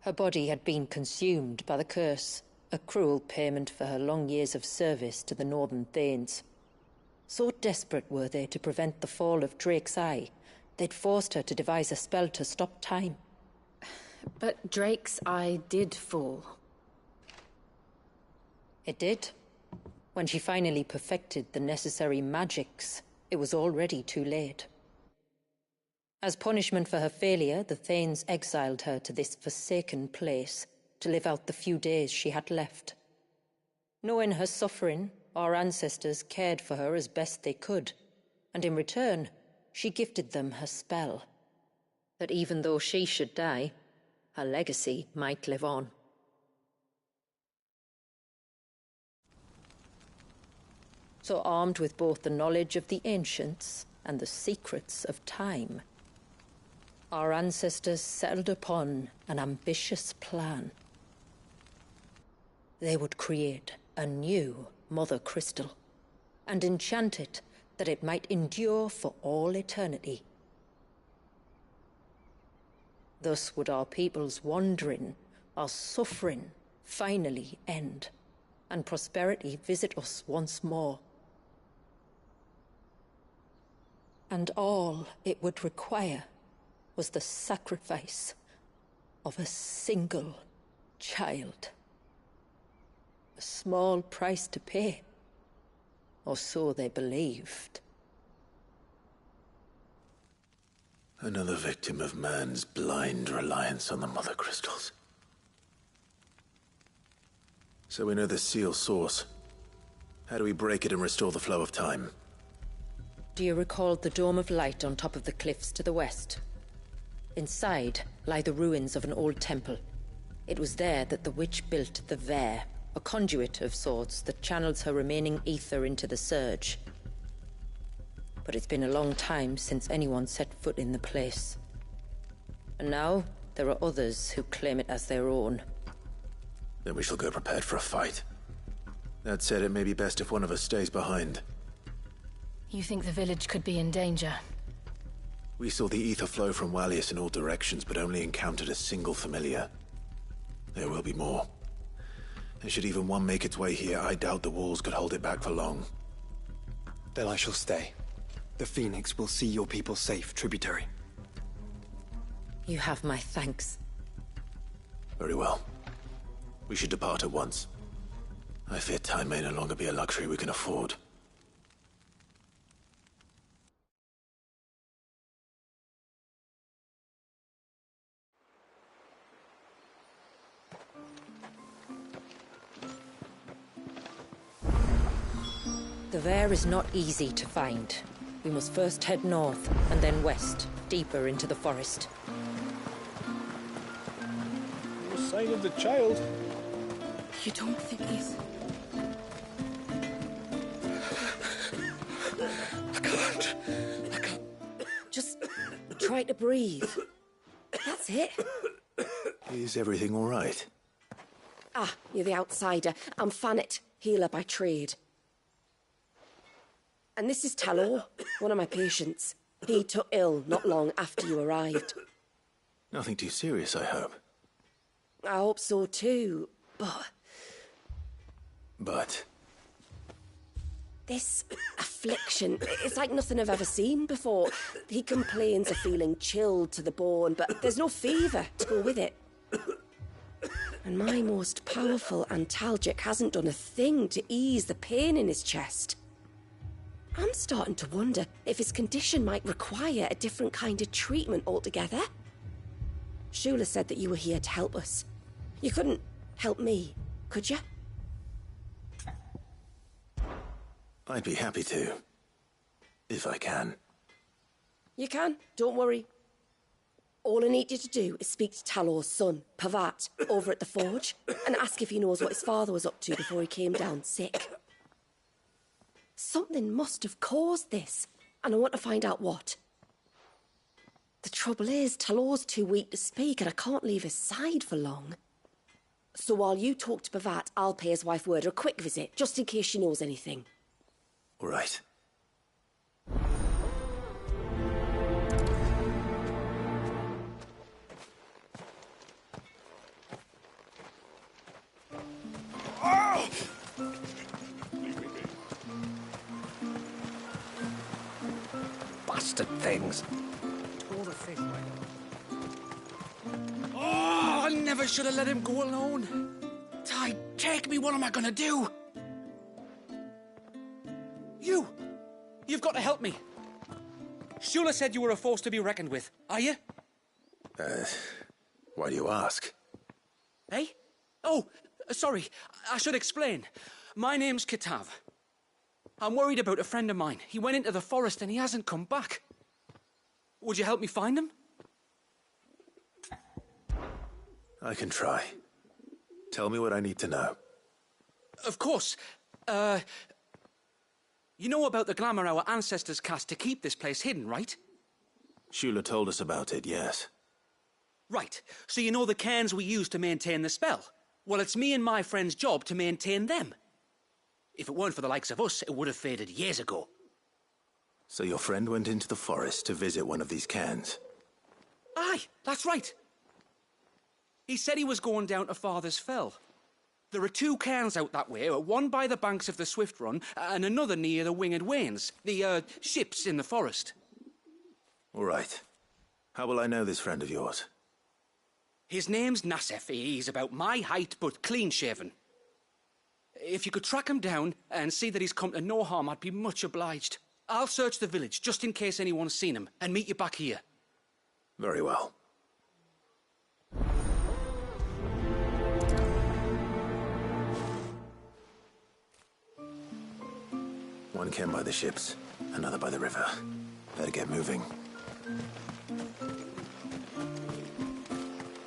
Her body had been consumed by the curse, a cruel payment for her long years of service to the Northern Thanes. So desperate were they to prevent the fall of Drake's Eye, they'd forced her to devise a spell to stop time. But Drake's eye did fall. It did. When she finally perfected the necessary magics, it was already too late. As punishment for her failure, the Thanes exiled her to this forsaken place to live out the few days she had left. Knowing her suffering, our ancestors cared for her as best they could, and in return, she gifted them her spell. That even though she should die, her legacy might live on. So armed with both the knowledge of the ancients and the secrets of time, our ancestors settled upon an ambitious plan. They would create a new Mother Crystal and enchant it that it might endure for all eternity. Thus would our people's wandering, our suffering, finally end, and prosperity visit us once more. And all it would require was the sacrifice of a single child. A small price to pay, or so they believed. Another victim of man's blind reliance on the Mother Crystals. So we know the seal source. How do we break it and restore the flow of time? Do you recall the Dome of Light on top of the cliffs to the west? Inside lie the ruins of an old temple. It was there that the witch built the Vare, a conduit of sorts that channels her remaining ether into the Surge. But it's been a long time since anyone set foot in the place. And now, there are others who claim it as their own. Then we shall go prepared for a fight. That said, it may be best if one of us stays behind. You think the village could be in danger? We saw the ether flow from Wallius in all directions, but only encountered a single familiar. There will be more. And should even one make its way here, I doubt the walls could hold it back for long. Then I shall stay. The Phoenix will see your people safe, tributary. You have my thanks. Very well. We should depart at once. I fear time may no longer be a luxury we can afford. The Vare is not easy to find. We must first head north, and then west, deeper into the forest. No sign of the child. You don't think he's... I can't. Just try to breathe. That's it. Is everything all right? Ah, you're the outsider. I'm Fannet, healer by trade. And this is Talor, one of my patients. He took ill not long after you arrived. Nothing too serious, I hope. I hope so too, but... But? This affliction, it's like nothing I've ever seen before. He complains of feeling chilled to the bone, but there's no fever to go with it. And my most powerful antalgic hasn't done a thing to ease the pain in his chest. I'm starting to wonder if his condition might require a different kind of treatment altogether. Shula said that you were here to help us. You couldn't help me, could you? I'd be happy to. If I can. You can, don't worry. All I need you to do is speak to Talor's son, Pavat, over at the forge, and ask if he knows what his father was up to before he came down sick. Something must have caused this, and I want to find out what. The trouble is, Talor's too weak to speak, and I can't leave his side for long. So while you talk to Pavat, I'll pay his wife word a quick visit, just in case she knows anything. All right. Bastard things. Oh! never should have let him go alone. Ty, take me, what am I gonna do? You've got to help me. Shula said you were a force to be reckoned with. Are you? Why do you ask? Eh? Oh, sorry. I should explain. My name's Kitav. I'm worried about a friend of mine. He went into the forest and he hasn't come back. Would you help me find him? I can try. Tell me what I need to know. Of course. You know about the glamour our ancestors cast to keep this place hidden, right? Shula told us about it, yes. Right. So you know the cairns we use to maintain the spell? Well, it's me and my friend's job to maintain them. If it weren't for the likes of us, it would have faded years ago. So your friend went into the forest to visit one of these cairns? Aye, that's right. He said he was going down to Father's Fell. There are 2 cairns out that way, one by the banks of the Swift Run, and another near the Winged Wains, the, ships in the forest. All right. How will I know this friend of yours? His name's Nassef. He's about my height, but clean-shaven. If you could track him down and see that he's come to no harm, I'd be much obliged. I'll search the village, just in case anyone's seen him, and meet you back here. Very well. One cairn by the ships, another by the river. Better get moving.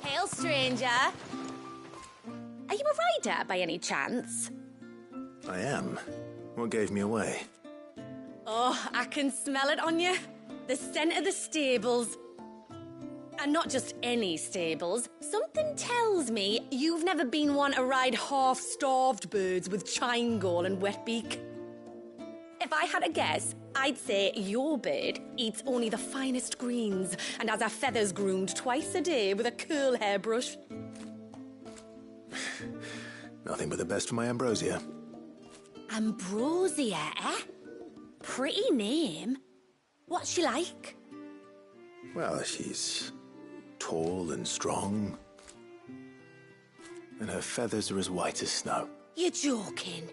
Hail, stranger. Are you a rider by any chance? I am. What gave me away? Oh, I can smell it on you. The scent of the stables. And not just any stables. Something tells me you've never been one to ride half-starved birds with chine-gall and wetbeak. If I had a guess, I'd say your bird eats only the finest greens and has her feathers groomed twice a day with a curl hairbrush. Nothing but the best for my Ambrosia. Ambrosia, eh? Pretty name. What's she like? Well, she's tall and strong. And her feathers are as white as snow. You're joking.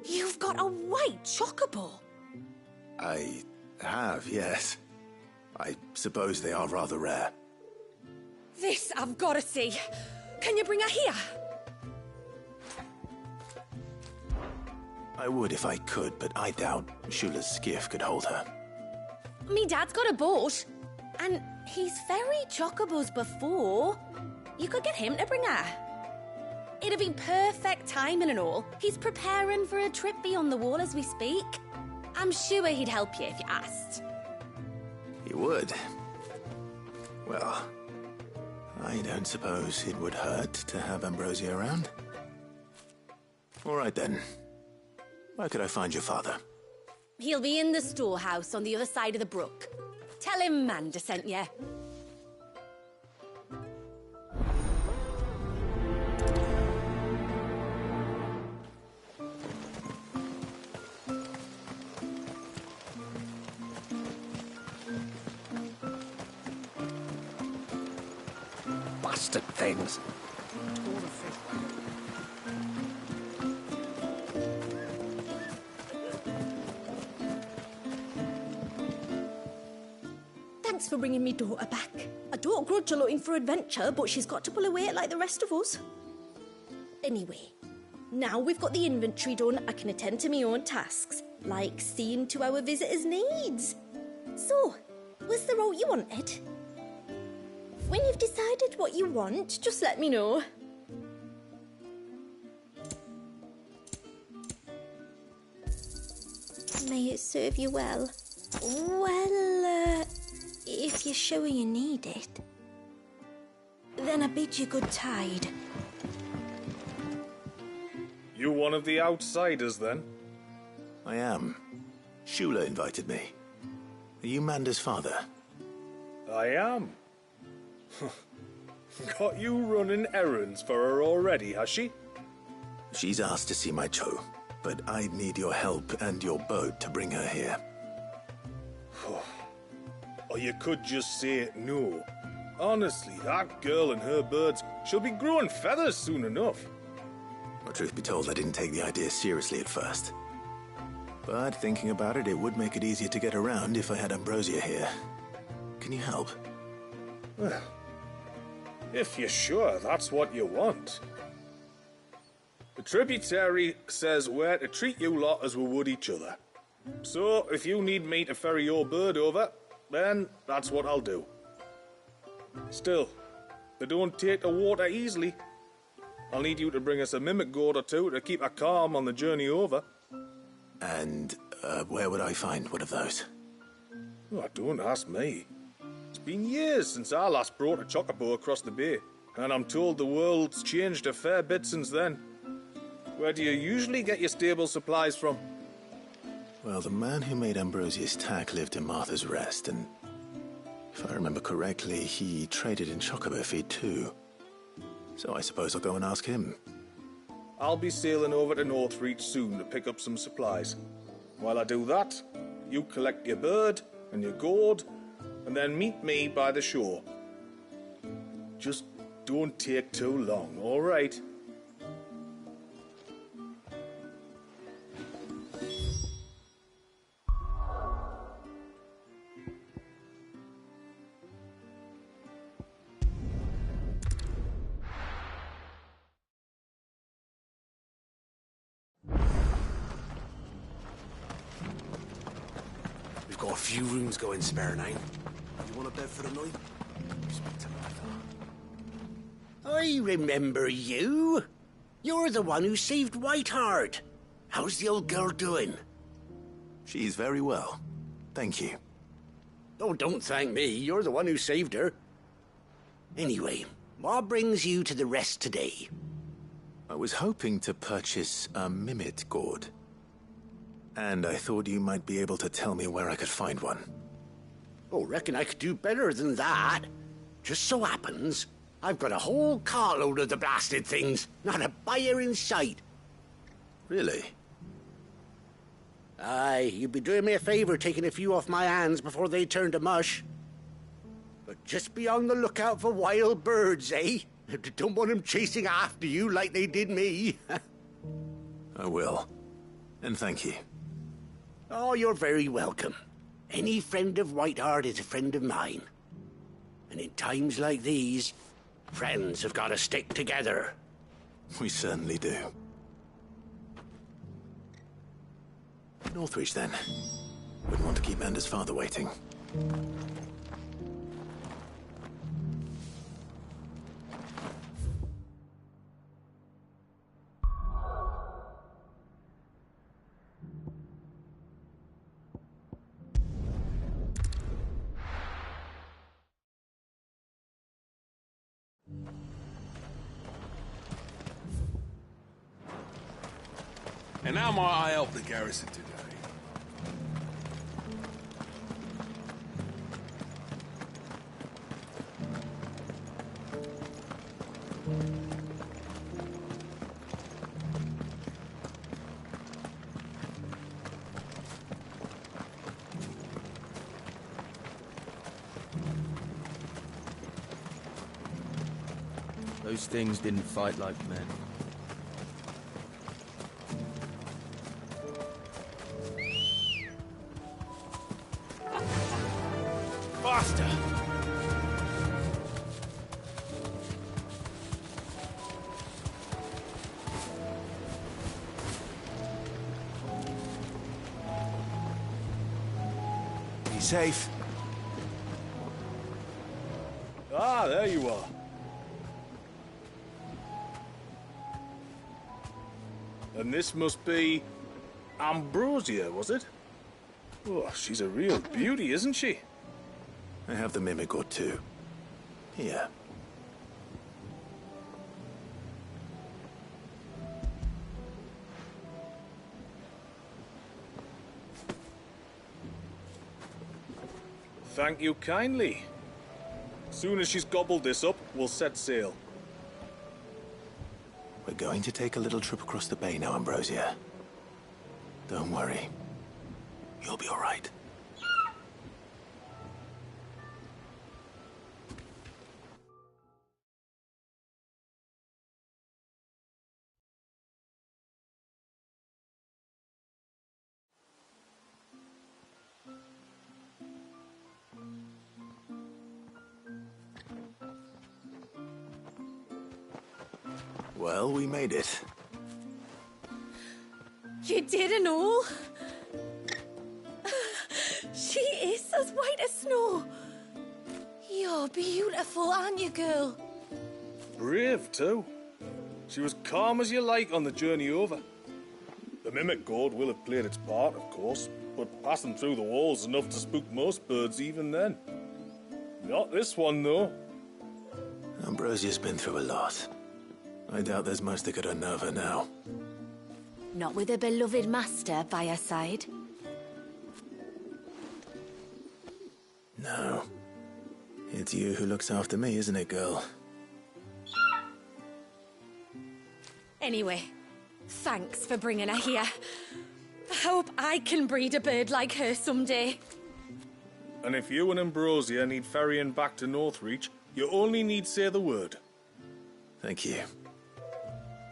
You've got a white chocobo. I have, yes. I suppose they are rather rare. This I've got to see. Can you bring her here? I would if I could, but I doubt Shula's skiff could hold her. Me dad's got a boat. And he's ferried chocobos before. You could get him to bring her. It'd be perfect timing and all. He's preparing for a trip beyond the wall as we speak. I'm sure he'd help you if you asked. He would. Well, I don't suppose it would hurt to have Ambrosia around. All right then. Where could I find your father? He'll be in the storehouse on the other side of the brook. Tell him Manda sent you. Bastard things. Thanks for bringing me daughter back. I don't grudge her looking for adventure, but she's got to pull her weight like the rest of us. Anyway, now we've got the inventory done, I can attend to my own tasks, like seeing to our visitors' needs. So, was the route you wanted? When you've decided what you want, just let me know. May it serve you well. Well, if you're sure you need it, then I bid you good tide. You one of the outsiders, then? I am. Shula invited me. Are you Manda's father? I am. Got you running errands for her already, has she? She's asked to see my Cho, but I'd need your help and your boat to bring her here. Or you could just say no. Honestly, that girl and her birds, she'll be growing feathers soon enough. Well, truth be told, I didn't take the idea seriously at first. But thinking about it, it would make it easier to get around if I had Ambrosia here. Can you help? Well, if you're sure that's what you want. The tributary says we're to treat you lot as we would each other. So, if you need me to ferry your bird over, then that's what I'll do. Still, they don't take the water easily. I'll need you to bring us a mimic gourd or two to keep her calm on the journey over. And, where would I find one of those? Oh, don't ask me. It's been years since I last brought a chocobo across the bay, and I'm told the world's changed a fair bit since then. Where do you usually get your stable supplies from? Well, the man who made Ambrosia's tack lived in Martha's Rest, and if I remember correctly, he traded in chocobo feed too. So I suppose I'll go and ask him. I'll be sailing over to Northreach soon to pick up some supplies. While I do that, you collect your bird and your gourd, and then meet me by the shore. Just don't take too long, all right? We've got a few rooms going spare now. You want a bed for the night? Speak to Martha. I remember you. You're the one who saved Whiteheart. How's the old girl doing? She's very well. Thank you. Oh, don't thank me. You're the one who saved her. Anyway, what brings you to the rest today? I was hoping to purchase a mimit gourd. And I thought you might be able to tell me where I could find one. Oh, reckon I could do better than that. Just so happens, I've got a whole carload of the blasted things. Not a buyer in sight. Really? Aye, you'd be doing me a favor taking a few off my hands before they turn to mush. But just be on the lookout for wild birds, eh? Don't want them chasing after you like they did me. I will. And thank you. Oh, you're very welcome. Any friend of Whiteheart is a friend of mine. And in times like these, friends have got to stick together. We certainly do. Northreach, then. Wouldn't want to keep Anders' father waiting. And how might I help the garrison today? Those things didn't fight like men. Faster! Be safe. Ah, there you are. And this must be Ambrosia, was it? Oh, she's a real beauty, isn't she? I have the mimic gourd too. Here. Thank you kindly. Soon as she's gobbled this up, we'll set sail. We're going to take a little trip across the bay now, Ambrosia. Don't worry. You'll be all right. Well, we made it. You didn't all? She is as white as snow. You're beautiful, aren't you, girl? Brave, too. She was calm as you like on the journey over. The mimic gourd will have played its part, of course, but passing through the walls enough to spook most birds even then. Not this one, though. Ambrosia's been through a lot. I doubt there's much that could unnerve her now. Not with a beloved master by her side. No. It's you who looks after me, isn't it, girl? Anyway, thanks for bringing her here. I hope I can breed a bird like her someday. And if you and Ambrosia need ferrying back to Northreach, you only need say the word. Thank you.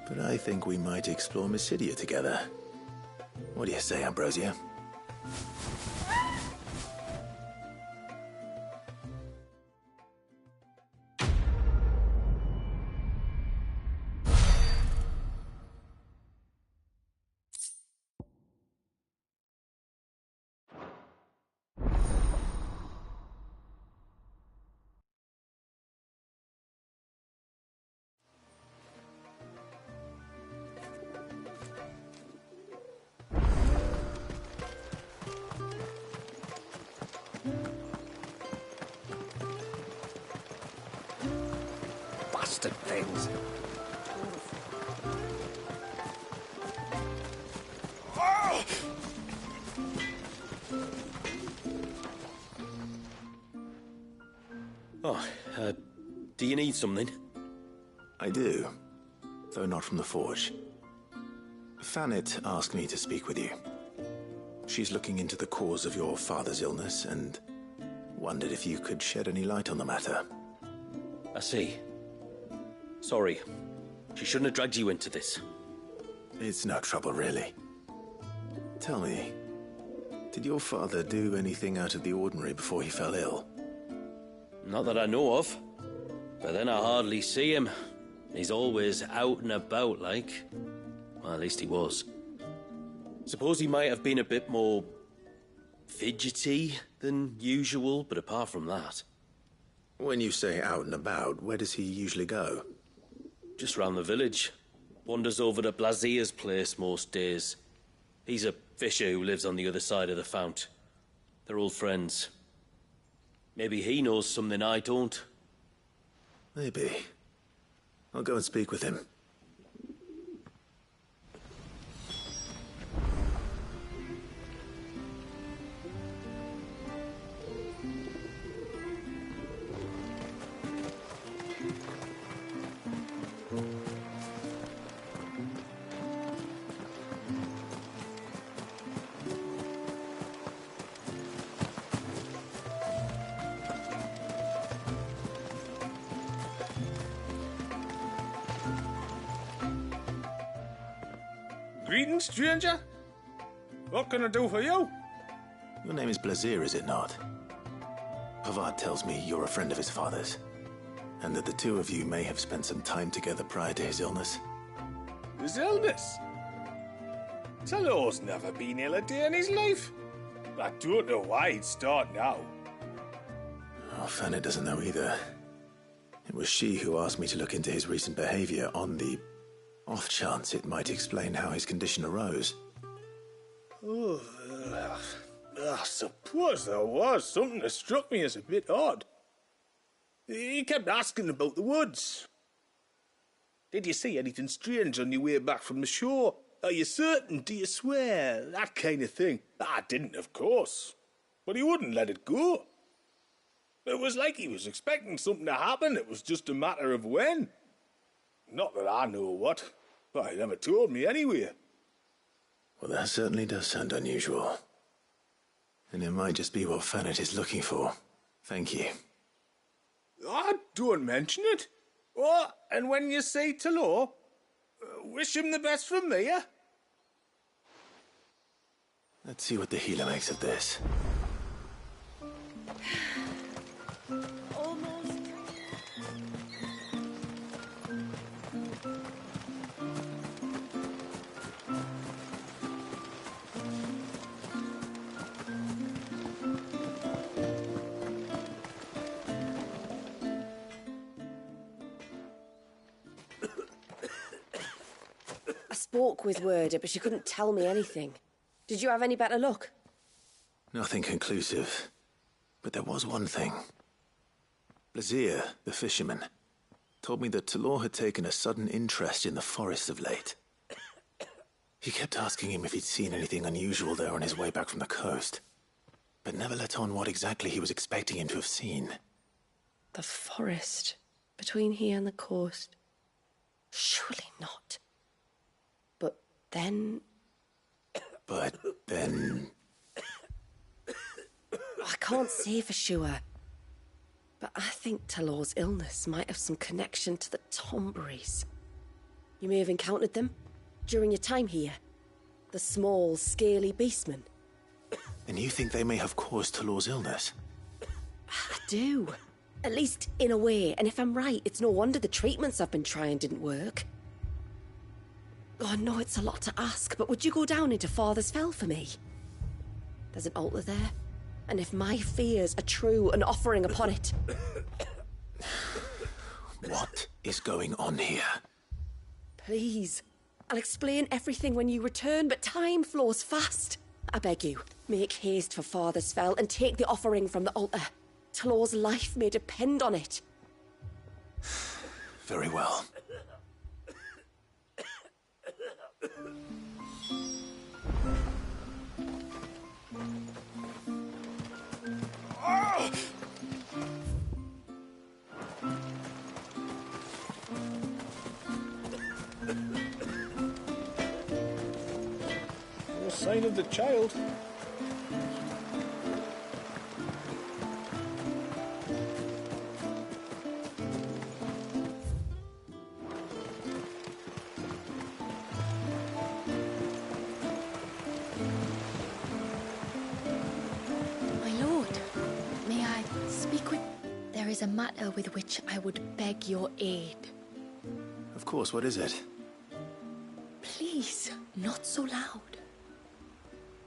But I think we might explore Mysidia together. What do you say, Ambrosia? Bastard things. Oh, do you need something? I do, though not from the Forge. Fanet asked me to speak with you. She's looking into the cause of your father's illness and wondered if you could shed any light on the matter. I see. Sorry. She shouldn't have dragged you into this. It's no trouble, really. Tell me, did your father do anything out of the ordinary before he fell ill? Not that I know of. But then I hardly see him. He's always out and about, like. Well, at least he was. Suppose he might have been a bit more fidgety than usual, but apart from that... When you say out and about, where does he usually go? Just round the village. Wanders over to Blasia's place most days. He's a fisher who lives on the other side of the fount. They're old friends. Maybe he knows something I don't. Maybe. I'll go and speak with him. Greetings, stranger. What can I do for you? Your name is Blazir, is it not? Pavad tells me you're a friend of his father's, and that the two of you may have spent some time together prior to his illness. His illness? Talor's never been ill a day in his life. I don't know why he'd start now. Oh, Fanny doesn't know either. It was she who asked me to look into his recent behavior on the off chance it might explain how his condition arose. Oh, I suppose there was something that struck me as a bit odd. He kept asking about the woods. Did you see anything strange on your way back from the shore? Are you certain? Do you swear? That kind of thing. I didn't, of course. But he wouldn't let it go. It was like he was expecting something to happen. It was just a matter of when. Not that I know what, but he never told me anyway. Well, that certainly does sound unusual. And it might just be what Fanet is looking for. Thank you. Don't mention it. Oh, and when you say Talor, wish him the best from me, eh? Let's see what the healer makes of this. spoke with Werder, but she couldn't tell me anything. Did you have any better luck? Nothing conclusive. But there was one thing. Blazir, the fisherman, told me that Talor had taken a sudden interest in the forest of late. He kept asking him if he'd seen anything unusual there on his way back from the coast, but never let on what exactly he was expecting him to have seen. The forest between here and the coast. Surely not. But then... I can't say for sure. But I think Talor's illness might have some connection to the Tomberries. You may have encountered them during your time here. The small, scaly beastmen. And you think they may have caused Talor's illness? I do. At least in a way. And if I'm right, it's no wonder the treatments I've been trying didn't work. Oh, I know it's a lot to ask, but would you go down into Father's Fell for me? There's an altar there. And if my fears are true, an offering upon it. What is going on here? Please. I'll explain everything when you return, but time flows fast. I beg you, make haste for Father's Fell and take the offering from the altar. Talor's life may depend on it. Very well. No sign of the child. There is a matter with which I would beg your aid. Of course, what is it? Please, not so loud.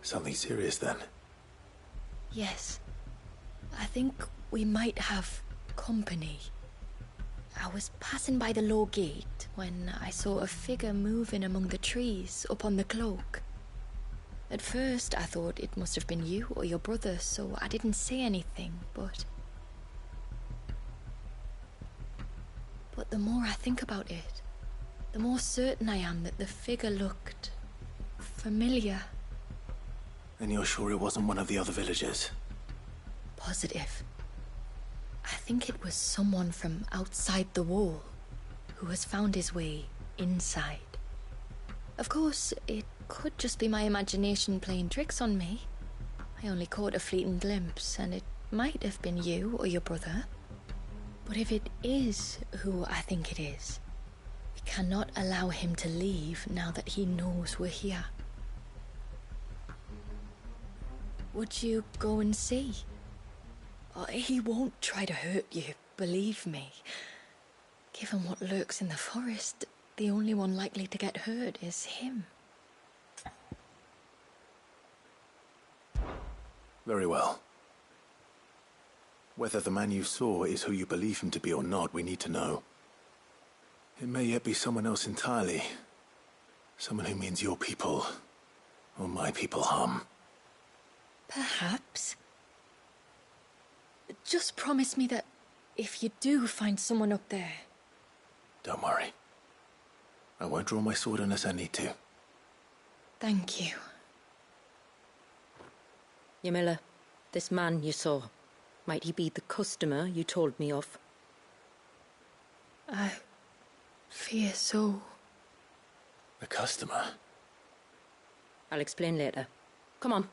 Something serious, then? Yes. I think we might have company. I was passing by the low gate when I saw a figure moving among the trees up on the cloak. At first, I thought it must have been you or your brother, so I didn't say anything, But the more I think about it, the more certain I am that the figure looked familiar. And you're sure it wasn't one of the other villagers? Positive. I think it was someone from outside the wall who has found his way inside. Of course, it could just be my imagination playing tricks on me. I only caught a fleeting glimpse, and it might have been you or your brother. But if it is who I think it is, we cannot allow him to leave now that he knows we're here. Would you go and see? Oh, he won't try to hurt you, believe me. Given what lurks in the forest, the only one likely to get hurt is him. Very well. Whether the man you saw is who you believe him to be or not, we need to know. It may yet be someone else entirely. Someone who means your people, or my people, harm. Perhaps. Just promise me that if you do find someone up there... Don't worry. I won't draw my sword unless I need to. Thank you. Ymilla, this man you saw, might he be the customer you told me of? I fear so. The customer? I'll explain later. Come on.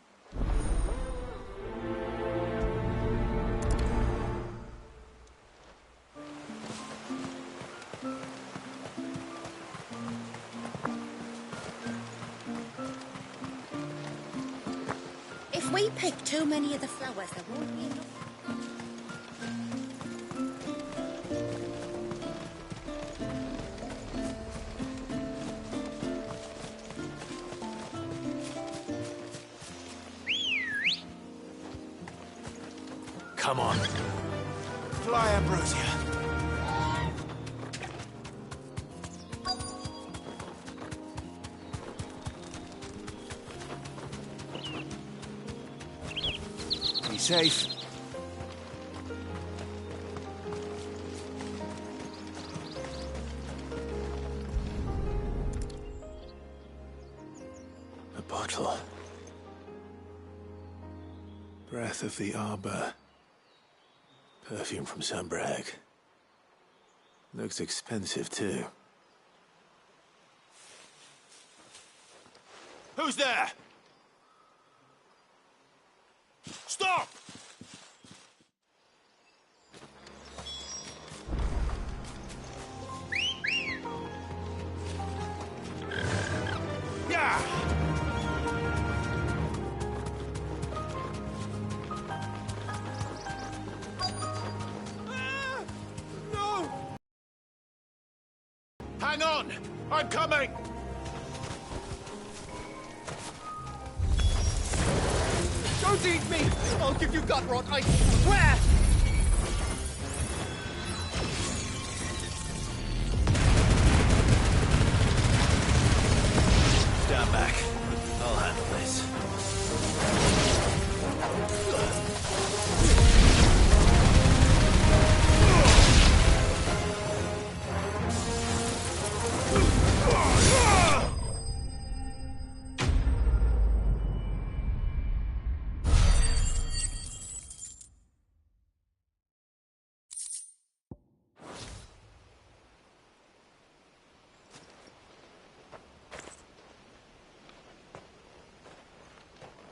If we pick too many of the flowers, there won't be enough. Come on. Fly, Ambrosia. safe. A bottle. Breath of the Arbor. Perfume from Sunbrag. Looks expensive, too. Who's there? Stop! Yeah! No! Hang on! I'm coming! Don't eat me! I'll give you gut rot, I swear! Stand back. I'll handle this.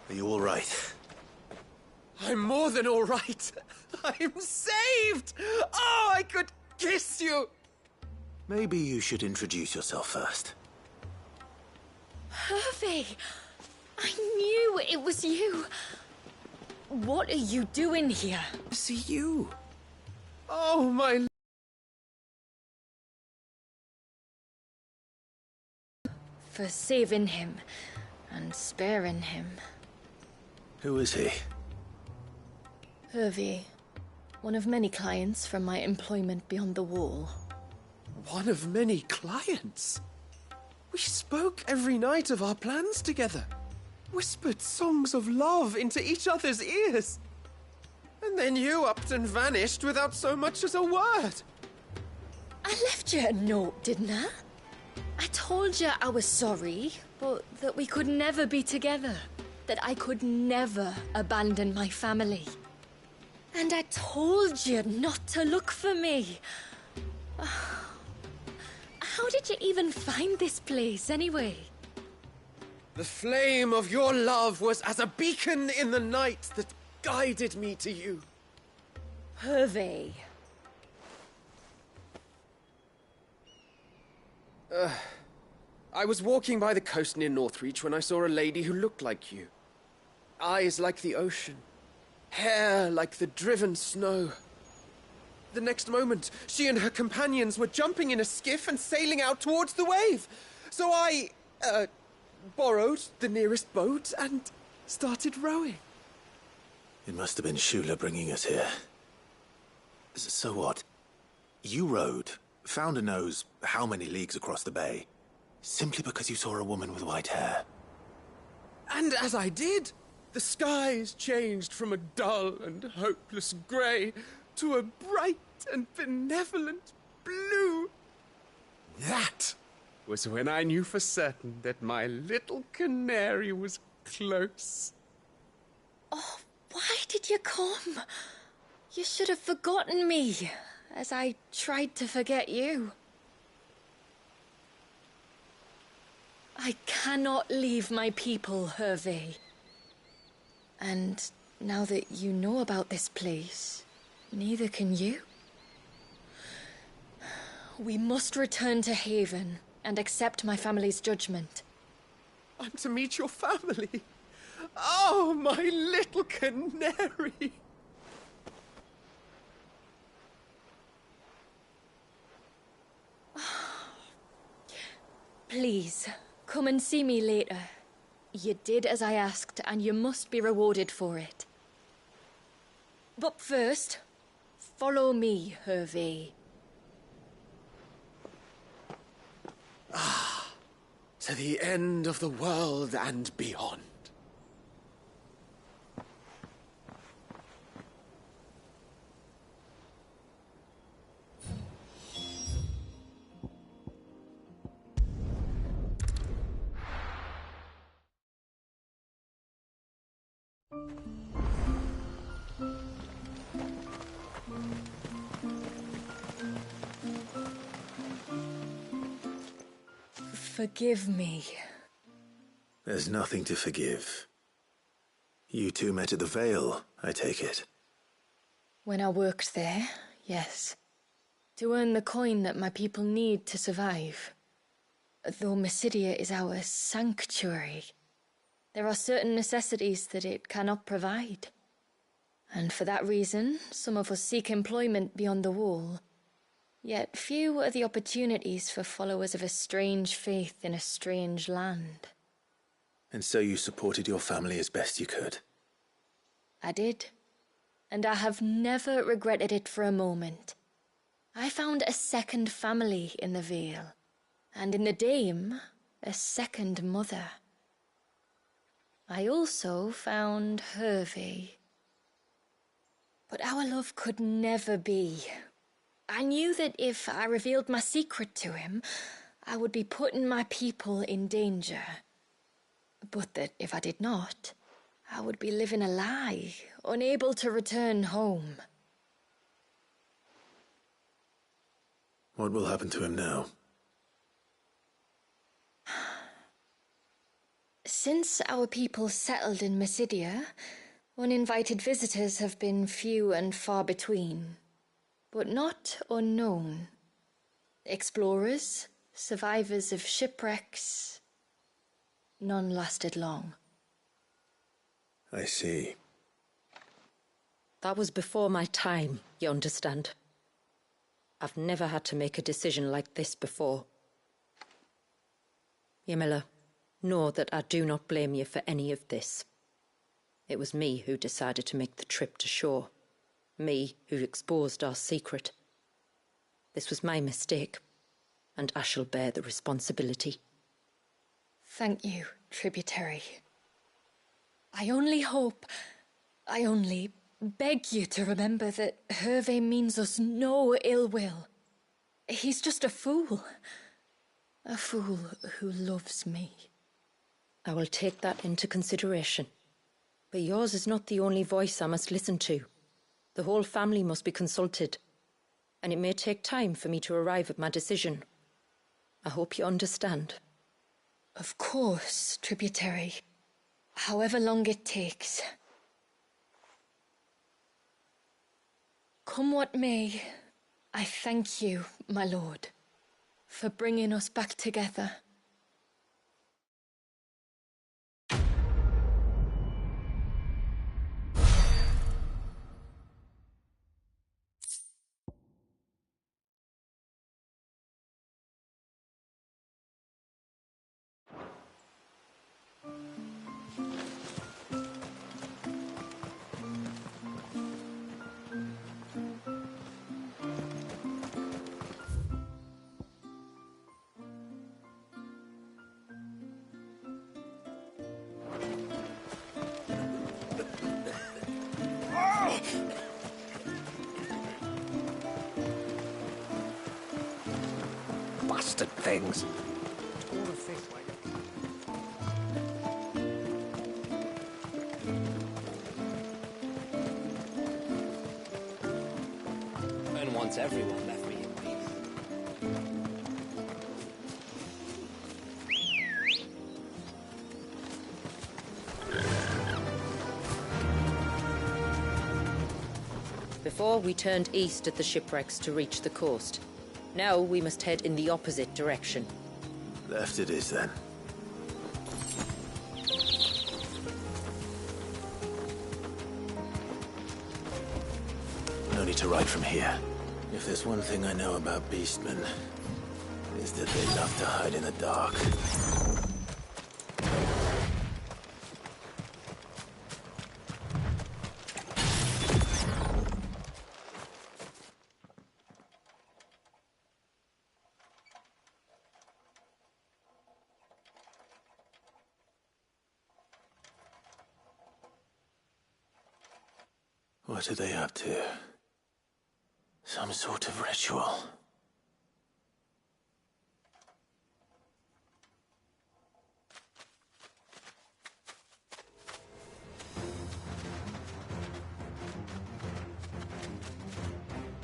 Are you all right? I'm more than all right. I'm saved! Oh, I could kiss you! Maybe you should introduce yourself first. Hervé! I knew it was you. What are you doing here? See you. Oh, my... For saving him and sparing him. Who is he? Hervé, one of many clients from my employment beyond the wall. One of many clients? We spoke every night of our plans together. Whispered songs of love into each other's ears. And then you upped and vanished without so much as a word. I left you a note, didn't I? I told you I was sorry, but that we could never be together. That I could never abandon my family. And I told you not to look for me. How did you even find this place, anyway? The flame of your love was as a beacon in the night that guided me to you. Hervé. I was walking by the coast near Northreach when I saw a lady who looked like you. Eyes like the ocean. Hair like the driven snow. The next moment, she and her companions were jumping in a skiff and sailing out towards the wave. So I, borrowed the nearest boat and started rowing. It must have been Shula bringing us here. So what? You rowed, found a nose how many leagues across the bay, simply because you saw a woman with white hair. And as I did, the skies changed from a dull and hopeless grey to a bright and benevolent blue. That was when I knew for certain that my little canary was close. Oh, why did you come? You should have forgotten me, as I tried to forget you. I cannot leave my people, Hervé. And now that you know about this place, neither can you. We must return to Haven and accept my family's judgment. I'm to meet your family. Oh, my little canary. Please, come and see me later. You did as I asked, and you must be rewarded for it. But first, follow me, Hervé. To the end of the world and beyond. forgive me. There's nothing to forgive. You two met at the Vale, I take it. When I worked there, yes. To earn the coin that my people need to survive. Though Mysidia is our sanctuary, there are certain necessities that it cannot provide. And for that reason, some of us seek employment beyond the wall. Yet few are the opportunities for followers of a strange faith in a strange land. And so you supported your family as best you could? I did. And I have never regretted it for a moment. I found a second family in the Vale, and in the Dame, a second mother. I also found Hervey. But our love could never be. I knew that if I revealed my secret to him, I would be putting my people in danger. But that if I did not, I would be living a lie, unable to return home. What will happen to him now? Since our people settled in Mysidia, uninvited visitors have been few and far between, but not unknown. Explorers, survivors of shipwrecks, none lasted long. I see. That was before my time, you understand. I've never had to make a decision like this before. Ymilla, know that I do not blame you for any of this. It was me who decided to make the trip to shore. Me who exposed our secret. This was my mistake, and I shall bear the responsibility. Thank you, tributary. I only beg you to remember that Hervey means us no ill will. He's just a fool. A fool who loves me. I will take that into consideration. But yours is not the only voice I must listen to. The whole family must be consulted, and it may take time for me to arrive at my decision. I hope you understand. Of course, tributary. However long it takes. Come what may, I thank you, my lord, for bringing us back together. Bastard things. And once everyone left me in peace. Before we turned east at the shipwrecks to reach the coast. Now we must head in the opposite direction. Left it is, then. No need to ride from here. If there's one thing I know about beastmen, is that they love to hide in the dark. What are they up to? Some sort of ritual.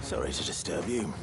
Sorry to disturb you.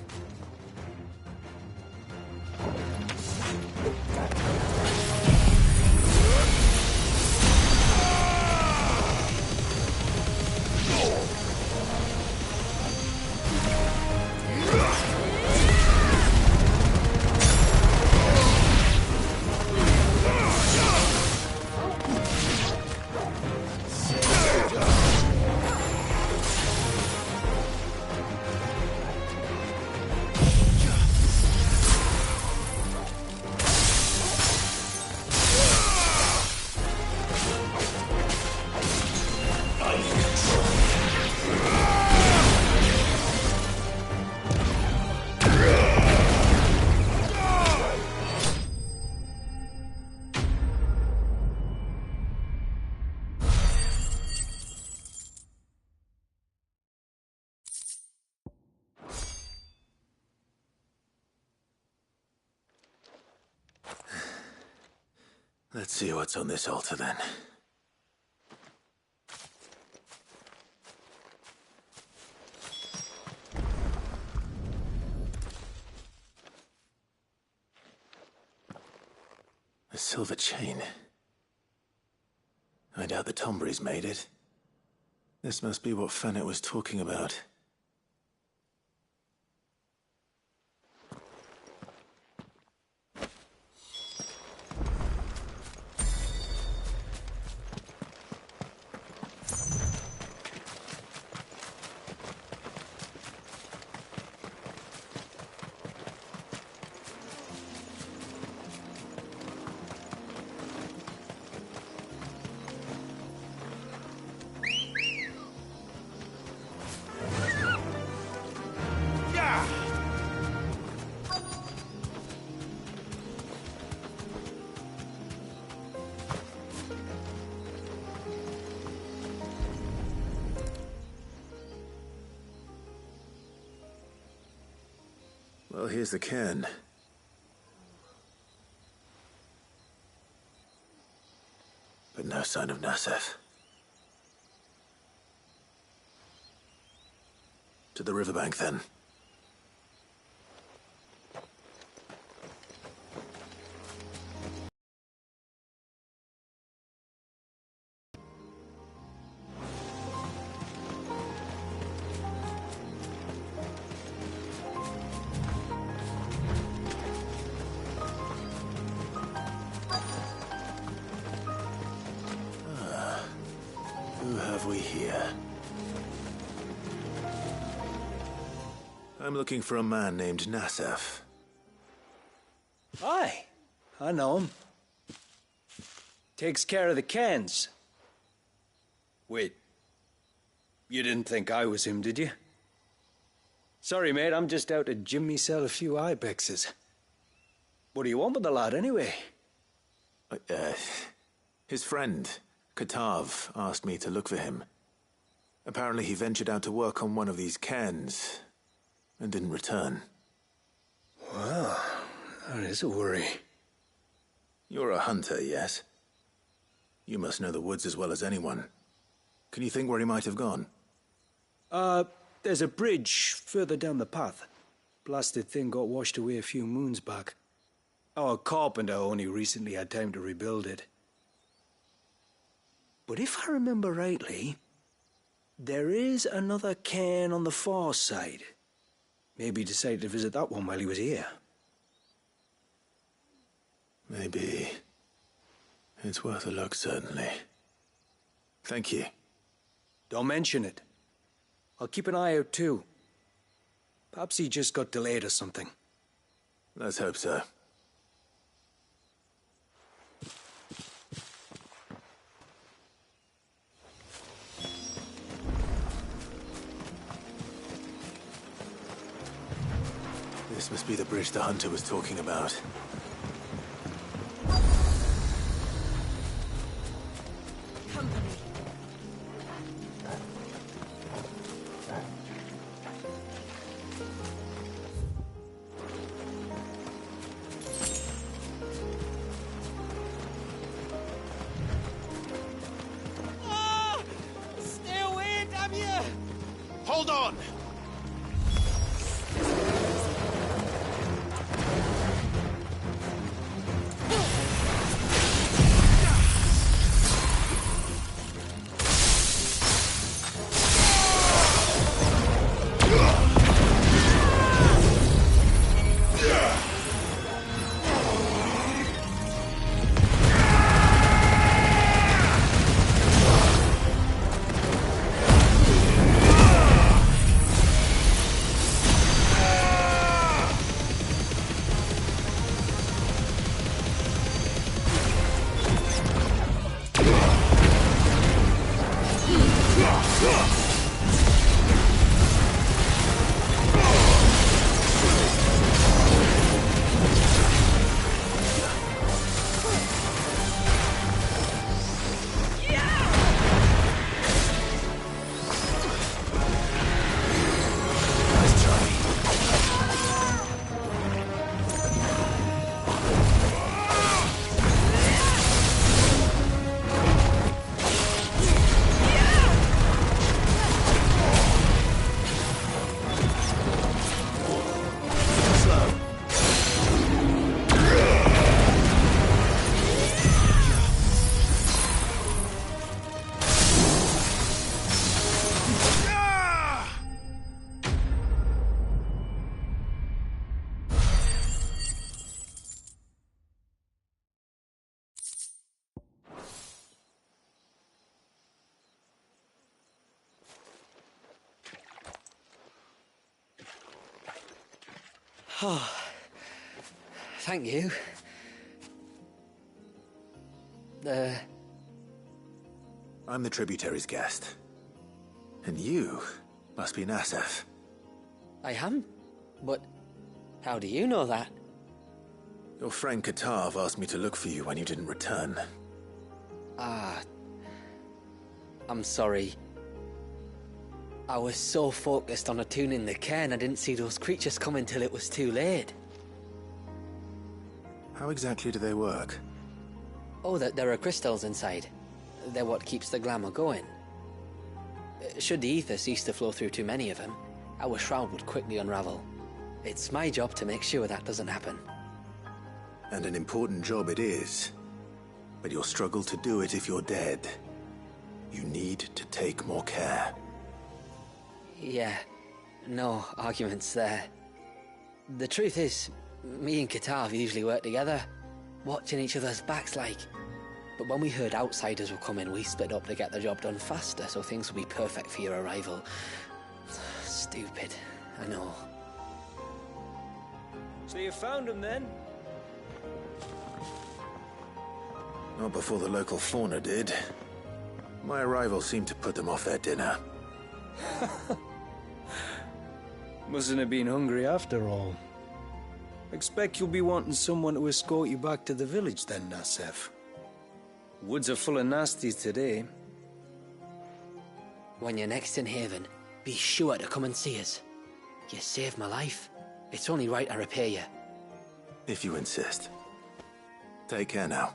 Let's see what's on this altar then. A silver chain. I doubt the Tombries made it. This must be what Fennec was talking about. Well, here's the cairn. But no sign of Nasef. To the riverbank, then. Who have we here? I'm looking for a man named Nasef. Aye, I know him. Takes care of the cans. Wait, you didn't think I was him, did you? Sorry, mate, I'm just out to gym myself a few ibexes. What do you want with the lad, anyway? His friend, Katav, asked me to look for him. Apparently he ventured out to work on one of these cairns and didn't return. Well, that is a worry. You're a hunter, yes? You must know the woods as well as anyone. Can you think where he might have gone? There's a bridge further down the path. Blasted thing got washed away a few moons back. Our carpenter only recently had time to rebuild it. But if I remember rightly, there is another cairn on the far side. Maybe he decided to visit that one while he was here. Maybe. It's worth a look, certainly. Thank you. Don't mention it. I'll keep an eye out too. Perhaps he just got delayed or something. Let's hope so. This must be the bridge the hunter was talking about. Company. Stay away, damn you! Hold on! Oh, thank you. I'm the tributary's guest. And you must be Nassef. I am? But how do you know that? Your friend Katav asked me to look for you when you didn't return. Ah, I'm sorry. I was so focused on attuning the cairn I didn't see those creatures come until it was too late. How exactly do they work? Oh, there are crystals inside. They're what keeps the glamour going. Should the ether cease to flow through too many of them, our shroud would quickly unravel. It's my job to make sure that doesn't happen. And an important job it is. But you'll struggle to do it if you're dead. You need to take more care. Yeah, no arguments there. The truth is, me and Katav usually work together, watching each other's backs like. But when we heard outsiders were coming, we split up to get the job done faster, so things will be perfect for your arrival. Stupid, I know. So you found him then? Not before the local fauna did. My arrival seemed to put them off their dinner. Mustn't have been hungry after all. Expect you'll be wanting someone to escort you back to the village then, Nassef. Woods are full of nasties today. When you're next in Haven, be sure to come and see us. You saved my life. It's only right I repay you. If you insist. Take care now.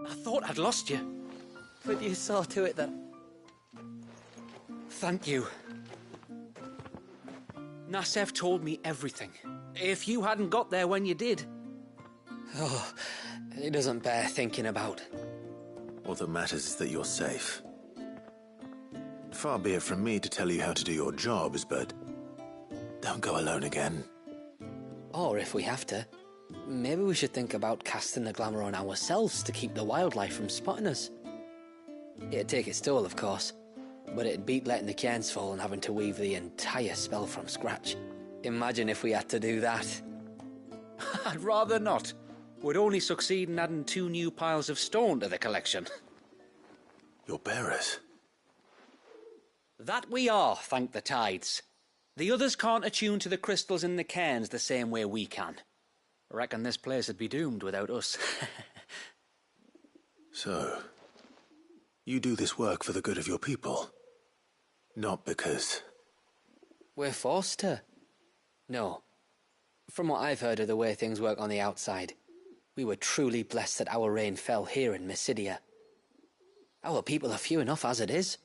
I thought I'd lost you. But you saw to it then. Thank you. Nassef told me everything. If you hadn't got there when you did. Oh, it doesn't bear thinking about. All that matters is that you're safe. Far be it from me to tell you how to do your jobs, but don't go alone again. Or if we have to, maybe we should think about casting the glamour on ourselves to keep the wildlife from spotting us. It'd take its toll, of course, but it'd beat letting the cairns fall and having to weave the entire spell from scratch. Imagine if we had to do that. I'd rather not. Would only succeed in adding 2 new piles of stone to the collection. Your bearers? That we are, thank the tides. The others can't attune to the crystals in the cairns the same way we can. Reckon this place would be doomed without us. So, you do this work for the good of your people? Not because... We're forced to. No. From what I've heard of the way things work on the outside, we were truly blessed that our rain fell here in Mysidia. Our people are few enough as it is.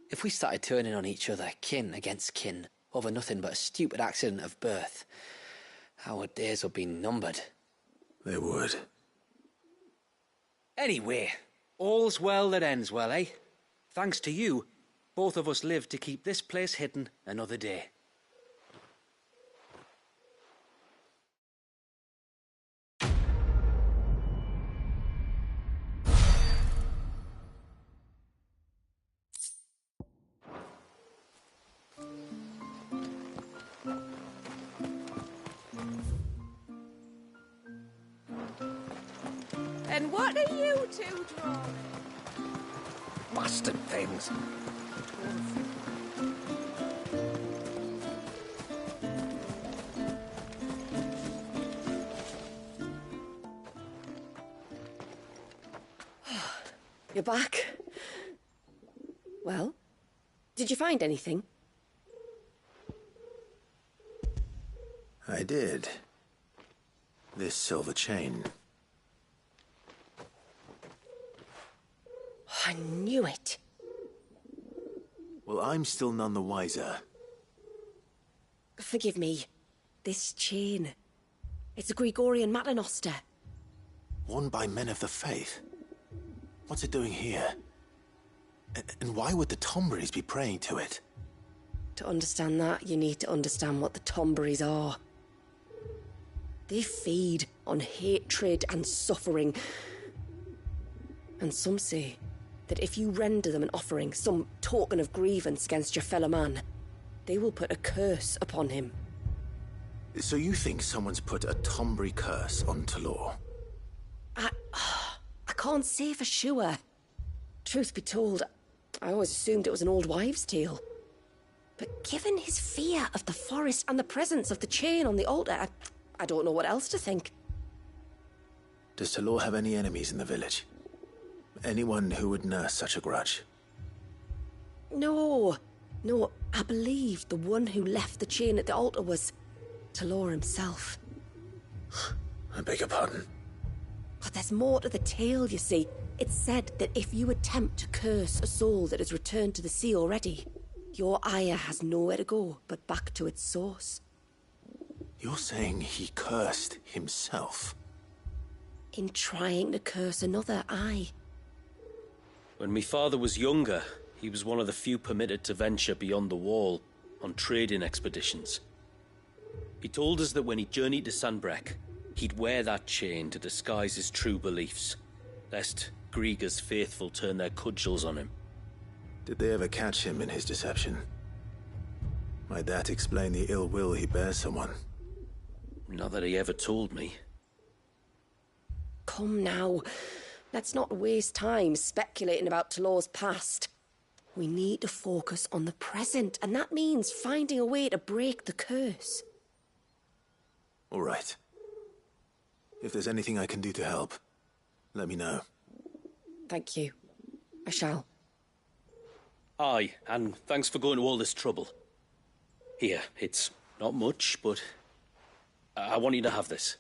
If we started turning on each other, kin against kin, over nothing but a stupid accident of birth, our days would be numbered. They would. Anyway, all's well that ends well, eh? Thanks to you, both of us lived to keep this place hidden another day. And what are you two drawing? Bastard things. You're back. Well, did you find anything? I did. This silver chain. I knew it. Well, I'm still none the wiser. Forgive me. This chain. It's a Gregorian Maternoster. Worn by men of the faith. What's it doing here? And why would the Tomberries be praying to it? To understand that, you need to understand what the Tomberries are. They feed on hatred and suffering. And some say that if you render them an offering, some token of grievance against your fellow man, they will put a curse upon him. So you think someone's put a Tomberry curse on Talor? I can't say for sure. Truth be told, I always assumed it was an old wives' tale. But given his fear of the forest and the presence of the chain on the altar, I don't know what else to think. Does Talor have any enemies in the village? Anyone who would nurse such a grudge? No, I believe the one who left the chain at the altar was Talor himself. I beg your pardon? But there's more to the tale, you see. It's said that if you attempt to curse a soul that has returned to the sea already, your ire has nowhere to go but back to its source. You're saying he cursed himself? In trying to curse another, aye. When my father was younger, he was one of the few permitted to venture beyond the wall on trading expeditions. He told us that when he journeyed to Sanbreque, he'd wear that chain to disguise his true beliefs, lest Griega's faithful turn their cudgels on him. Did they ever catch him in his deception? Might that explain the ill will he bears someone? Not that he ever told me. Come now. Let's not waste time speculating about Talor's past. We need to focus on the present, and that means finding a way to break the curse. All right. If there's anything I can do to help, let me know. Thank you. I shall. Aye, and thanks for going to all this trouble. Here, it's not much, but I want you to have this.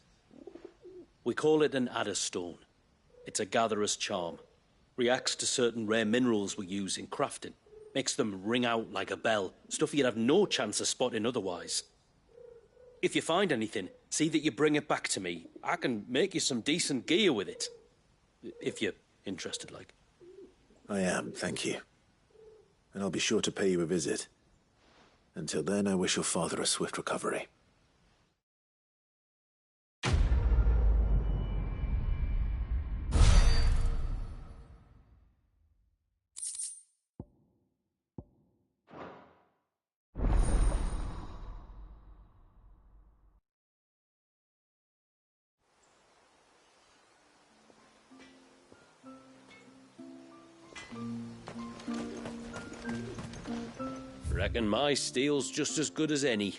We call it an Adder Stone. It's a gatherer's charm. Reacts to certain rare minerals we use in crafting. Makes them ring out like a bell. Stuff you'd have no chance of spotting otherwise. If you find anything, see that you bring it back to me. I can make you some decent gear with it. If you're interested, like. I am, thank you. And I'll be sure to pay you a visit. Until then, I wish your father a swift recovery. Reckon my steel's just as good as any.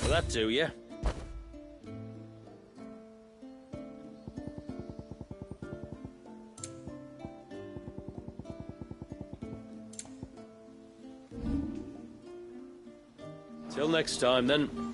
Will that do, yeah? Till next time, then.